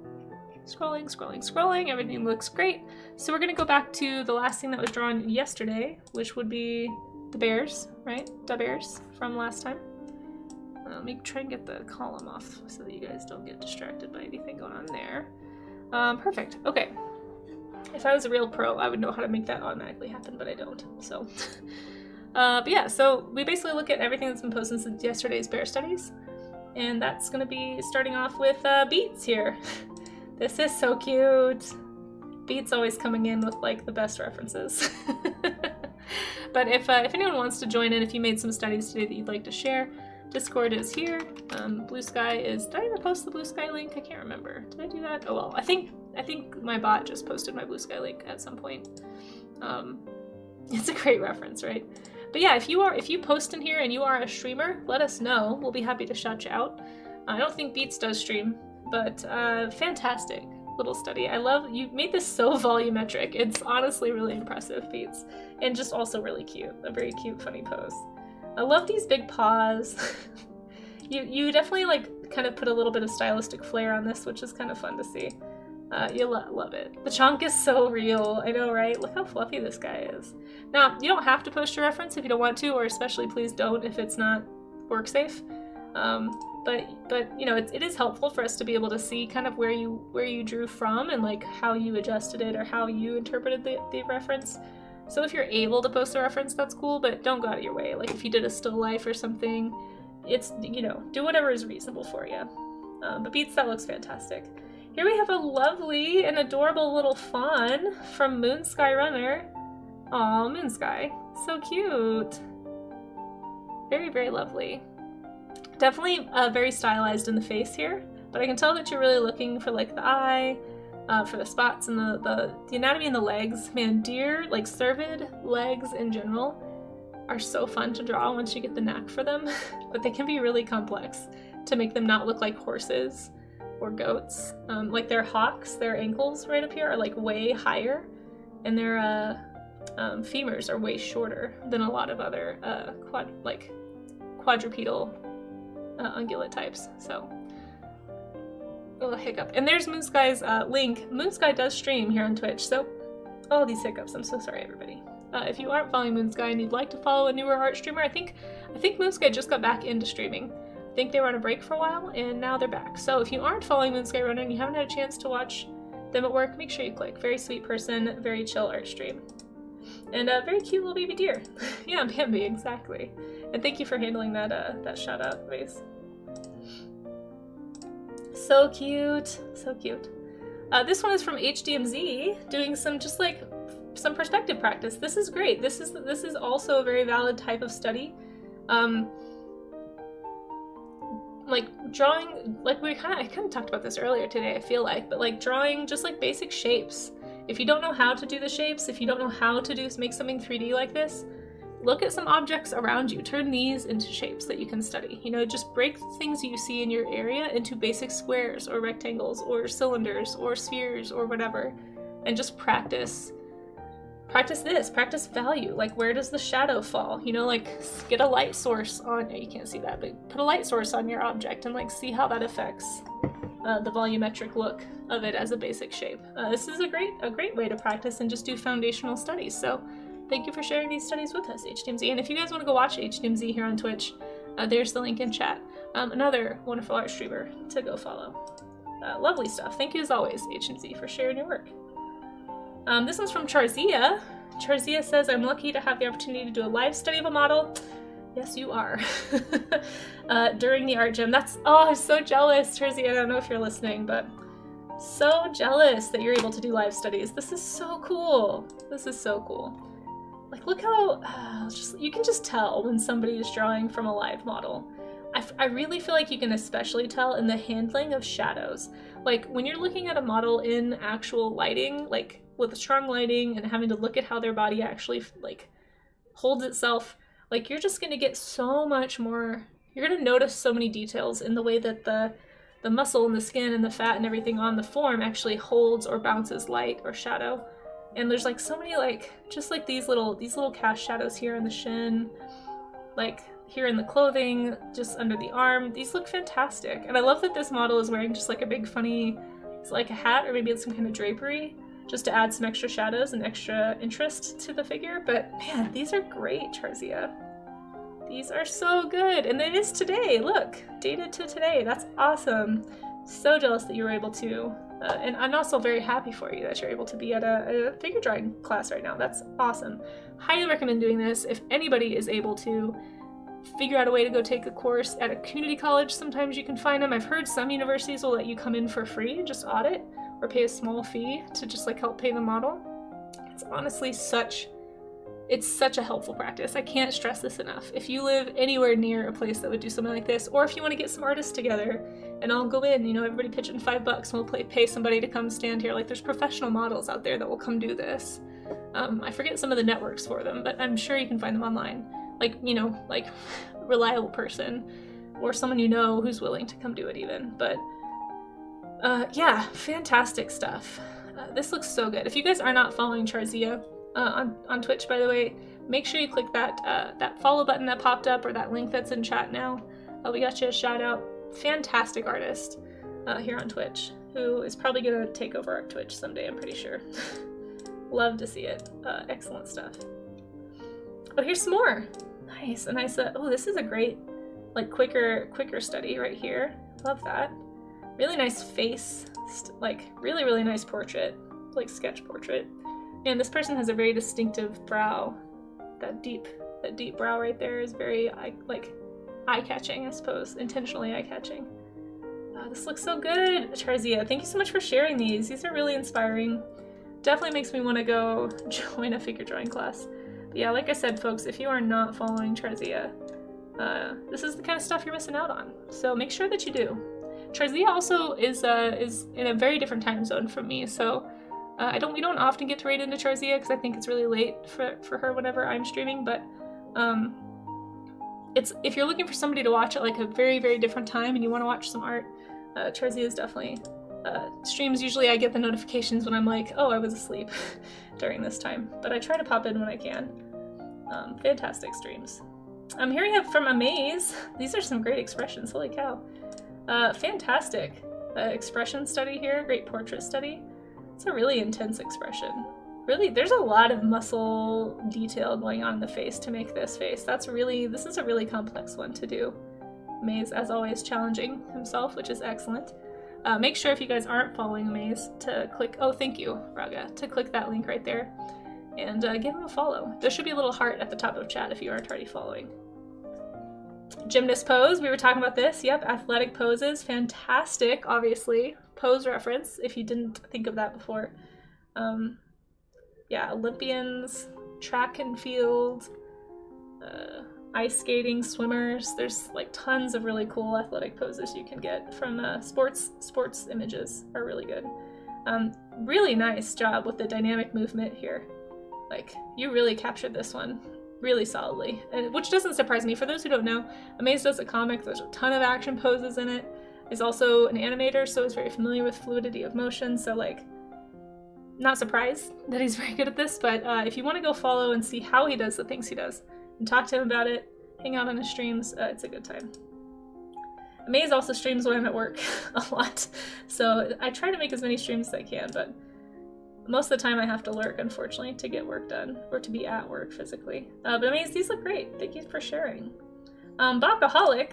scrolling, scrolling, scrolling, everything looks great. So we're gonna go back to the last thing that was drawn yesterday, which would be the bears, right? The bears from last time. Let me try and get the column off so that you guys don't get distracted by anything going on there. Perfect, okay. If I was a real pro, I would know how to make that automatically happen, but I don't, so. But yeah, so we basically look at everything that's been posted since yesterday's bear studies. And that's gonna be starting off with Beats here. This is so cute. Beats always coming in with like the best references. But if anyone wants to join in, if you made some studies today that you'd like to share, Discord is here. Blue Sky is, did I ever post the Blue Sky link? I can't remember. Did I do that? Oh well, I think my bot just posted my Blue Sky link at some point. It's a great reference, right? But yeah, if you post in here and you are a streamer, let us know. We'll be happy to shout you out. I don't think Beats does stream, but fantastic little study. I love, you made this so volumetric. It's honestly really impressive, Beats. And just also really cute. A very cute, funny pose. I love these big paws. You definitely like kind of put a little bit of stylistic flair on this, which is kind of fun to see. You love it. The chonk is so real. I know, right? Look how fluffy this guy is. Now, you don't have to post your reference if you don't want to, or especially please don't if it's not work safe. But you know, it is helpful for us to be able to see kind of where you drew from and like how you adjusted it or how you interpreted the reference. So if you're able to post a reference, that's cool, but don't go out of your way. Like if you did a still life or something, it's, you know, do whatever is reasonable for you. But Beats, that looks fantastic. Here we have a lovely and adorable little fawn from Moonsky Runner. Aw, Moonsky. So cute. Very, very lovely. Definitely very stylized in the face here, but I can tell that you're really looking for like the eye, for the spots and the anatomy in the legs. Man, deer, like cervid legs in general, are so fun to draw once you get the knack for them, but they can be really complex to make them not look like horses or goats. Like their hocks, their ankles right up here are like way higher, and their femurs are way shorter than a lot of other quadrupedal ungulate types. So a little hiccup. And there's Moonsky's link. Moonsky does stream here on Twitch, so all these hiccups. I'm so sorry, everybody. If you aren't following Moonsky and you'd like to follow a newer art streamer, I think Moonsky just got back into streaming. I think they were on a break for a while, and now they're back. So if you aren't following Moonsky Runner and you haven't had a chance to watch them at work, make sure you click. Very sweet person, very chill art stream. And a very cute little baby deer. Yeah, Bambi, exactly. And thank you for handling that that shout out, Vase. So cute, so cute. This one is from HDMZ, doing some just like some perspective practice. This is great. This is also a very valid type of study. Like drawing, like I kind of talked about this earlier today, I feel like, but like drawing just like basic shapes. If you don't know how to do the shapes, if you don't know how to make something 3D like this, look at some objects around you. Turn these into shapes that you can study. You know, just break the things you see in your area into basic squares or rectangles or cylinders or spheres or whatever, and just practice. Practice this, practice value. Like, where does the shadow fall? You know, like get a light source on, you can't see that, but put a light source on your object and like see how that affects the volumetric look of it as a basic shape. This is a great way to practice and just do foundational studies. So thank you for sharing these studies with us, HDMZ. And if you guys want to go watch HDMZ here on Twitch, there's the link in chat. Another wonderful art streamer to go follow. Lovely stuff. Thank you as always, HDMZ, for sharing your work. This one's from Charzia. Charzia says, I'm lucky to have the opportunity to do a live study of a model. Yes, you are. During the art gym. I'm so jealous, Charzia. I don't know if you're listening, but so jealous that you're able to do live studies. This is so cool. This is so cool. Like, look how, you can just tell when somebody is drawing from a live model. I really feel like you can especially tell in the handling of shadows. Like, when you're looking at a model in actual lighting, like with strong lighting and having to look at how their body actually, like, holds itself, like, you're just gonna get so much more, you're gonna notice so many details in the way that the muscle and the skin and the fat and everything on the form actually holds or bounces light or shadow. And there's like so many, like, just like these little cast shadows here in the shin, like here in the clothing, just under the arm. These look fantastic. And I love that this model is wearing just like a big funny, it's like a hat or maybe it's some kind of drapery, just to add some extra shadows and extra interest to the figure. But man, these are great, Charzia. These are so good. And it is today, look, dated to today. That's awesome. So jealous that you were able to, and I'm also very happy for you that you're able to be at a figure drawing class right now. That's awesome. Highly recommend doing this. If anybody is able to figure out a way to go take a course at a community college, sometimes you can find them. I've heard some universities will let you come in for free and just audit or pay a small fee to just like help pay the model. It's honestly such a helpful practice. I can't stress this enough. If you live anywhere near a place that would do something like this, or if you want to get some artists together and I'll go in, you know, everybody pitch in $5 and we'll pay somebody to come stand here. Like, there's professional models out there that will come do this. I forget some of the networks for them, but I'm sure you can find them online. Like, you know, like a reliable person or someone you know who's willing to come do it even. But yeah, fantastic stuff. This looks so good. If you guys are not following Charzia on Twitch, by the way, make sure you click that follow button that popped up or that link that's in chat now. We got you a shout out. Fantastic artist here on Twitch, who is probably gonna take over our Twitch someday, I'm pretty sure. Love to see it. Excellent stuff. Oh, here's some more. Nice, a nice, oh, this is a great, like, quicker study right here. Love that. Really nice face, like, really nice portrait, like sketch portrait. And this person has a very distinctive brow. That deep brow right there is very, like, eye-catching, I suppose. Intentionally eye-catching. This looks so good, Charzia. Thank you so much for sharing these. These are really inspiring. Definitely makes me want to go join a figure drawing class. But yeah, like I said, folks, if you are not following Charzia, this is the kind of stuff you're missing out on. So make sure that you do. Charzia also is in a very different time zone from me, so we don't often get to raid into Charzia because I think it's really late for her whenever I'm streaming, but if you're looking for somebody to watch at like a very different time and you want to watch some art, Charzia is definitely streams. Usually I get the notifications when I'm like, oh, I was asleep during this time, but I try to pop in when I can. Fantastic streams. Here we have from Amaze. These are some great expressions, holy cow. Fantastic. expression study here, great portrait study. It's a really intense expression. Really, there's a lot of muscle detail going on in the face to make this face. This is a really complex one to do. Maze, as always, challenging himself, which is excellent. Make sure if you guys aren't following Maze to click, oh, thank you, Raga, to click that link right there and give him a follow. There should be a little heart at the top of chat if you aren't already following. Gymnast pose, we were talking about this. Yep, athletic poses, fantastic, obviously. Pose reference, if you didn't think of that before. Yeah, Olympians, track and field, ice skating, swimmers. There's like tons of really cool athletic poses you can get from sports images are really good. Really nice job with the dynamic movement here. Like, you really captured this one really solidly, which doesn't surprise me. For those who don't know, Amaze does a comic. There's a ton of action poses in it. He's also an animator, so he's very familiar with fluidity of motion, so like, not surprised that he's very good at this, but if you want to go follow and see how he does the things he does and talk to him about it, hang out on his streams, it's a good time. Amaze also streams when I'm at work a lot, so I try to make as many streams as I can, but most of the time I have to lurk, unfortunately, to get work done, or to be at work physically. But Amaze, these look great. Thank you for sharing. Bokaholic,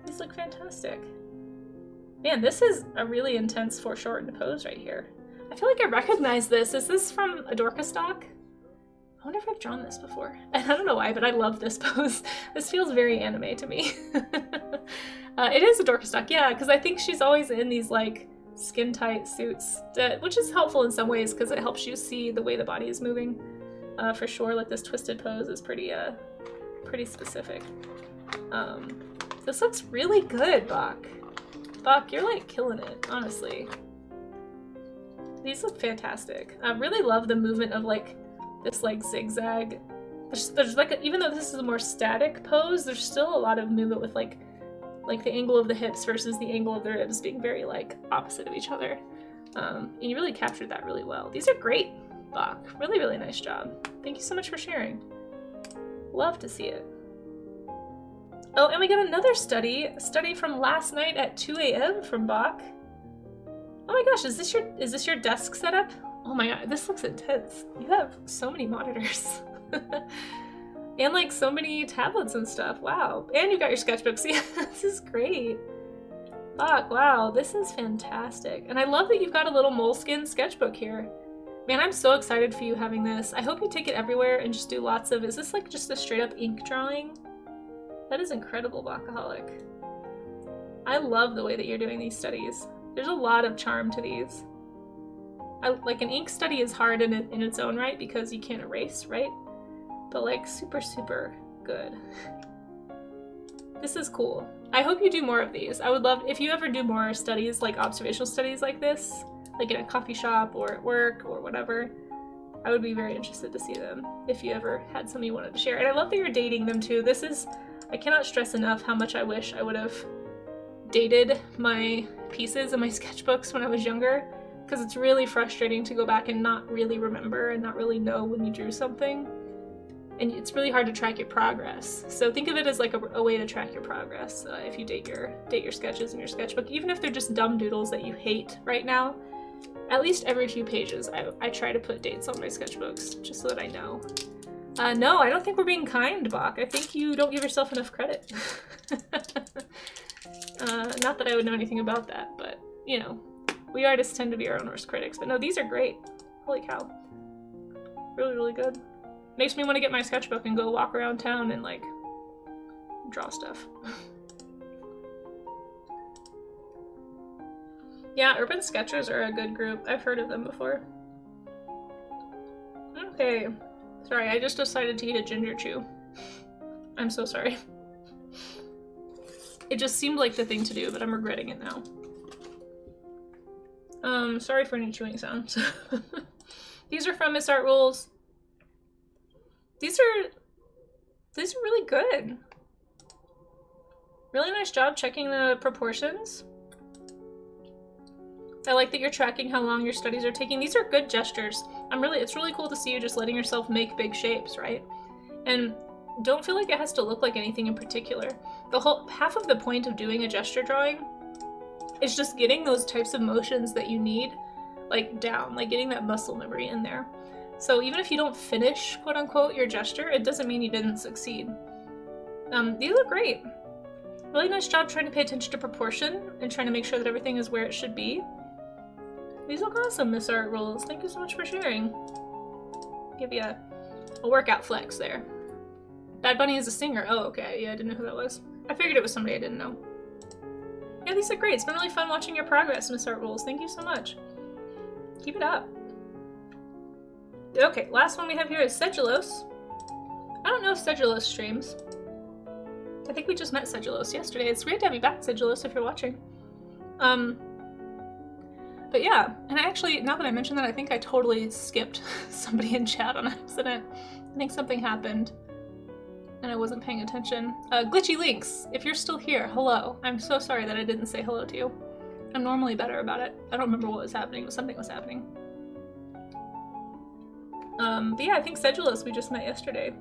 these look fantastic. Man, this is a really intense foreshortened pose right here. I feel like I recognize this. Is this from a Dorka stock? I wonder if I've drawn this before. And I don't know why, but I love this pose. This feels very anime to me. It is a Dorka stock, yeah, because I think she's always in these like skin-tight suits, which is helpful in some ways because it helps you see the way the body is moving. For sure, like this twisted pose is pretty specific. This looks really good, Bok. Bok, you're like killing it, honestly. These look fantastic. I really love the movement of like this like zigzag. There's like even though this is a more static pose, there's still a lot of movement with like the angle of the hips versus the angle of the ribs being very like opposite of each other. And you really captured that really well. These are great, Bok. Really, really nice job. Thank you so much for sharing. Love to see it. Oh, and we got another study from last night at 2 a.m. from Bok. Oh my gosh, is this your desk setup? Oh my god, this looks intense. You have so many monitors. And like so many tablets and stuff. Wow. And you've got your sketchbooks. Yeah, this is great. Fuck, wow, this is fantastic. And I love that you've got a little moleskin sketchbook here. Man, I'm so excited for you having this. I hope you take it everywhere and just do lots of, is this like just a straight up ink drawing? That is incredible, Bokaholic. I love the way that you're doing these studies. There's a lot of charm to these. Like an ink study is hard in its own right because you can't erase, right? But like super, super good. This is cool. I hope you do more of these. I would love, if you ever do more studies, like observational studies like this, like in a coffee shop or at work or whatever, I would be very interested to see them if you ever had something you wanted to share. And I love that you're dating them too. This is, I cannot stress enough how much I wish I would have dated my pieces in my sketchbooks when I was younger, because it's really frustrating to go back and not really remember and not really know when you drew something. And it's really hard to track your progress. So think of it as like a way to track your progress if you date your sketches in your sketchbook, even if they're just dumb doodles that you hate right now. At least every few pages, I try to put dates on my sketchbooks just so that I know. No, I don't think we're being kind, Bok. I think you don't give yourself enough credit. Not that I would know anything about that, but you know, we artists tend to be our own worst critics. But no, these are great. Holy cow. Really, really good. Makes me want to get my sketchbook and go walk around town and like draw stuff. Yeah, Urban Sketchers are a good group. I've heard of them before. Okay. Sorry, I just decided to eat a ginger chew. I'm so sorry. It just seemed like the thing to do, but I'm regretting it now. Sorry for any chewing sounds. These are from Miss Art Rules. These are really good. Really nice job checking the proportions. I like that you're tracking how long your studies are taking. These are good gestures. It's really cool to see you just letting yourself make big shapes, right? And don't feel like it has to look like anything in particular. Half of the point of doing a gesture drawing It's just getting those types of motions that you need, like down, like getting that muscle memory in there. So even if you don't finish, quote unquote, your gesture, it doesn't mean you didn't succeed. These look great. Really nice job trying to pay attention to proportion and trying to make sure that everything is where it should be. These look awesome, Miss Art Rules. Thank you so much for sharing. Give you a workout flex there. Bad Bunny is a singer. Oh, okay. Yeah, I didn't know who that was. I figured it was somebody I didn't know. Yeah, these look great. It's been really fun watching your progress, Miss Art Rules. Thank you so much. Keep it up. Okay, last one we have here is Sedulos. I don't know if Sedulos streams. I think we just met Sedulos yesterday. It's great to have you back, Sedulos, if you're watching. But yeah, and actually, now that I mentioned that, I think I totally skipped somebody in chat on accident. I think something happened, and I wasn't paying attention. Glitchy Links, if you're still here, hello. I'm so sorry that I didn't say hello to you. I'm normally better about it. I don't remember what was happening, but something was happening. But yeah, I think Sedulos we just met yesterday.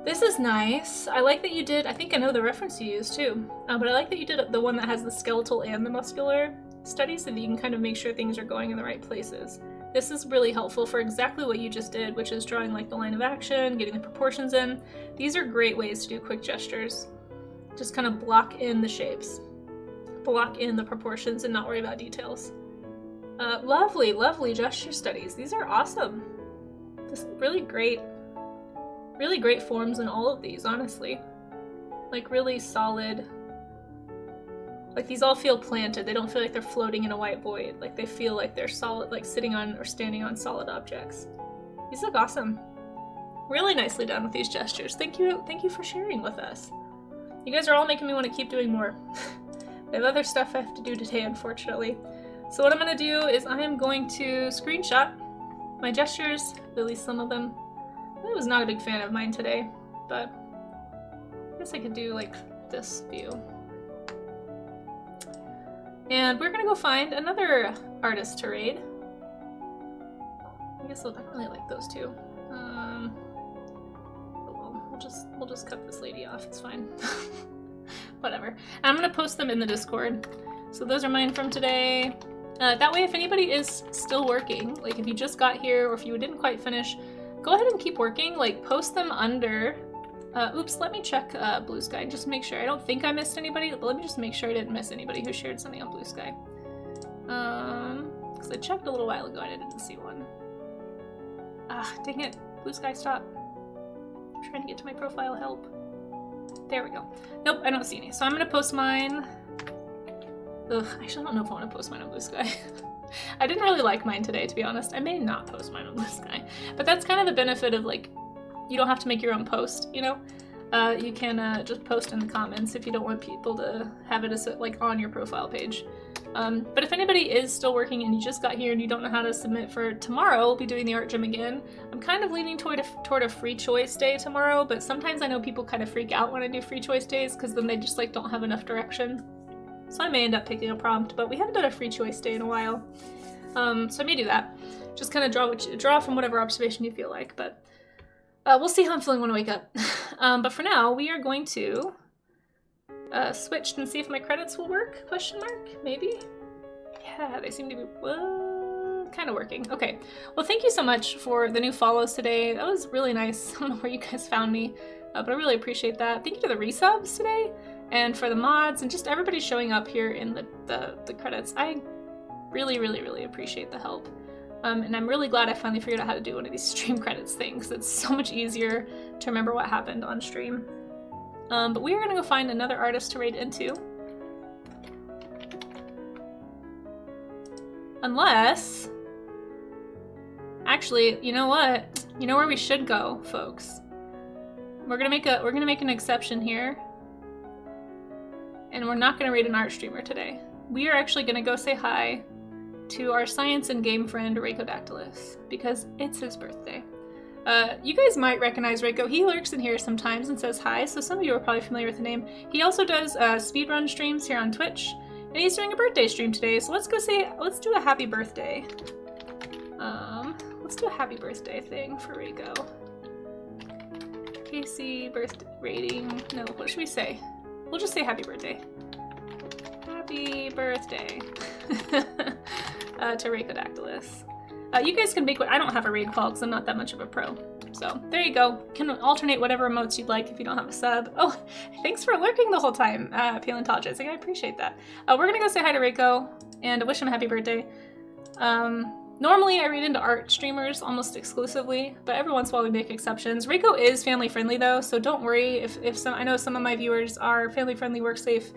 This is nice. I like that you did, I think I know the reference you used too, but I like that you did the one that has the skeletal and the muscular studies so that you can kind of make sure things are going in the right places. This is really helpful for exactly what you just did, which is drawing like the line of action, getting the proportions in. These are great ways to do quick gestures. Just kind of block in the shapes, block in the proportions, and not worry about details. Lovely, lovely gesture studies. These are awesome. Just really great forms in all of these, honestly. Like really solid. Like these all feel planted. They don't feel like they're floating in a white void. Like they feel like they're solid, like sitting on or standing on solid objects. These look awesome. Really nicely done with these gestures. Thank you for sharing with us. You guys are all making me want to keep doing more. I have other stuff I have to do today, unfortunately. So what I'm gonna do is I am going to screenshot my gestures, at least some of them. I was not a big fan of mine today, but I guess I could do like this view. And we're gonna go find another artist to raid. I guess I don't really like those two. Oh well, we'll just cut this lady off. It's fine. Whatever. And I'm gonna post them in the Discord. So those are mine from today. That way, if anybody is still working, like if you just got here or if you didn't quite finish, go ahead and keep working. Like post them under. Oops, let me check Blue Sky just to make sure. I don't think I missed anybody, but let me just make sure I didn't miss anybody who shared something on Blue Sky. Because I checked a little while ago and I didn't see one. Ah, dang it. Blue Sky, stop. I'm trying to get to my profile, help. There we go. Nope, I don't see any. So I'm gonna post mine. Ugh, actually I don't know if I want to post mine on Blue Sky. I didn't really like mine today, to be honest. I may not post mine on Blue Sky. But that's kind of the benefit of like, you don't have to make your own post, you know? You can just post in the comments if you don't want people to have it as like on your profile page. But if anybody is still working and you just got here and you don't know how to submit for tomorrow, we'll be doing the art gym again. I'm kind of leaning toward a free choice day tomorrow, but sometimes I know people kind of freak out when I do free choice days because then they just like don't have enough direction. So I may end up picking a prompt, but we haven't done a free choice day in a while. So I may do that. Just kind of draw from whatever observation you feel like, but we'll see how I'm feeling when I wake up. But for now, we are going to switch and see if my credits will work, question mark, maybe? Yeah, they seem to be, kind of working. Okay, well thank you so much for the new follows today. That was really nice. I don't know where you guys found me, but I really appreciate that. Thank you to the resubs today, and for the mods, and just everybody showing up here in the credits. I really, really, really appreciate the help. And I'm really glad I finally figured out how to do one of these stream credits things. It's so much easier to remember what happened on stream. But we are gonna go find another artist to raid into. Unless, actually, you know what? You know where we should go, folks. We're gonna make an exception here. And we're not gonna raid an art streamer today. We are actually gonna go say hi to our science and game friend Raycodactylus, because it's his birthday. You guys might recognize Rayco. He lurks in here sometimes and says hi, so some of you are probably familiar with the name. He also does speedrun streams here on Twitch, and he's doing a birthday stream today, so let's do a happy birthday. Let's do a happy birthday thing for Rayco. Casey, birthday rating, no, what should we say? We'll just say happy birthday. Happy birthday to Rhaecodactylus. You guys can make what I don't have a raid call because I'm not that much of a pro. So there you go. Can alternate whatever emotes you'd like if you don't have a sub. Oh, thanks for lurking the whole time, paleontologist. I appreciate that. We're gonna go say hi to Reiko and wish him a happy birthday. Normally I read into art streamers almost exclusively, but every once in a while we make exceptions. Reiko is family friendly though, so don't worry if some. I know some of my viewers are family friendly, work safe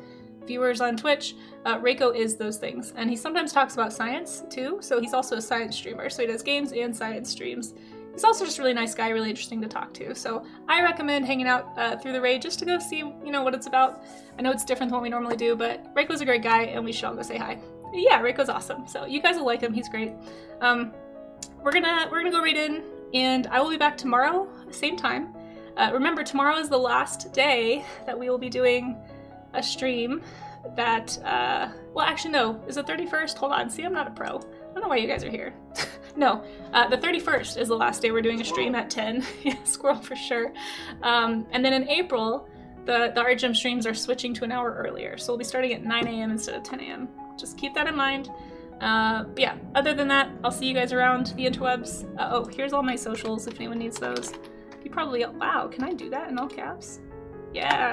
viewers on Twitch. Reiko is those things, and he sometimes talks about science too. So he's also a science streamer. So he does games and science streams. He's also just a really nice guy, really interesting to talk to. So I recommend hanging out through the raid just to go see, you know, what it's about. I know it's different than what we normally do, but Reiko's a great guy, and we should all go say hi. Yeah, Reiko's awesome. So you guys will like him. He's great. We're gonna go raid in, and I will be back tomorrow, same time. Remember, tomorrow is the last day that we will be doing a stream that, well, actually, no, is the 31st? Hold on, see, I'm not a pro. I don't know why you guys are here. No, the 31st is the last day we're doing a stream at 10. Yeah, squirrel for sure. And then in April, the Art Gym streams are switching to an hour earlier, so we'll be starting at 9 a.m. instead of 10 a.m. Just keep that in mind. But yeah, other than that, I'll see you guys around the interwebs. Oh, here's all my socials if anyone needs those. You probably, wow, can I do that in all caps? Yeah,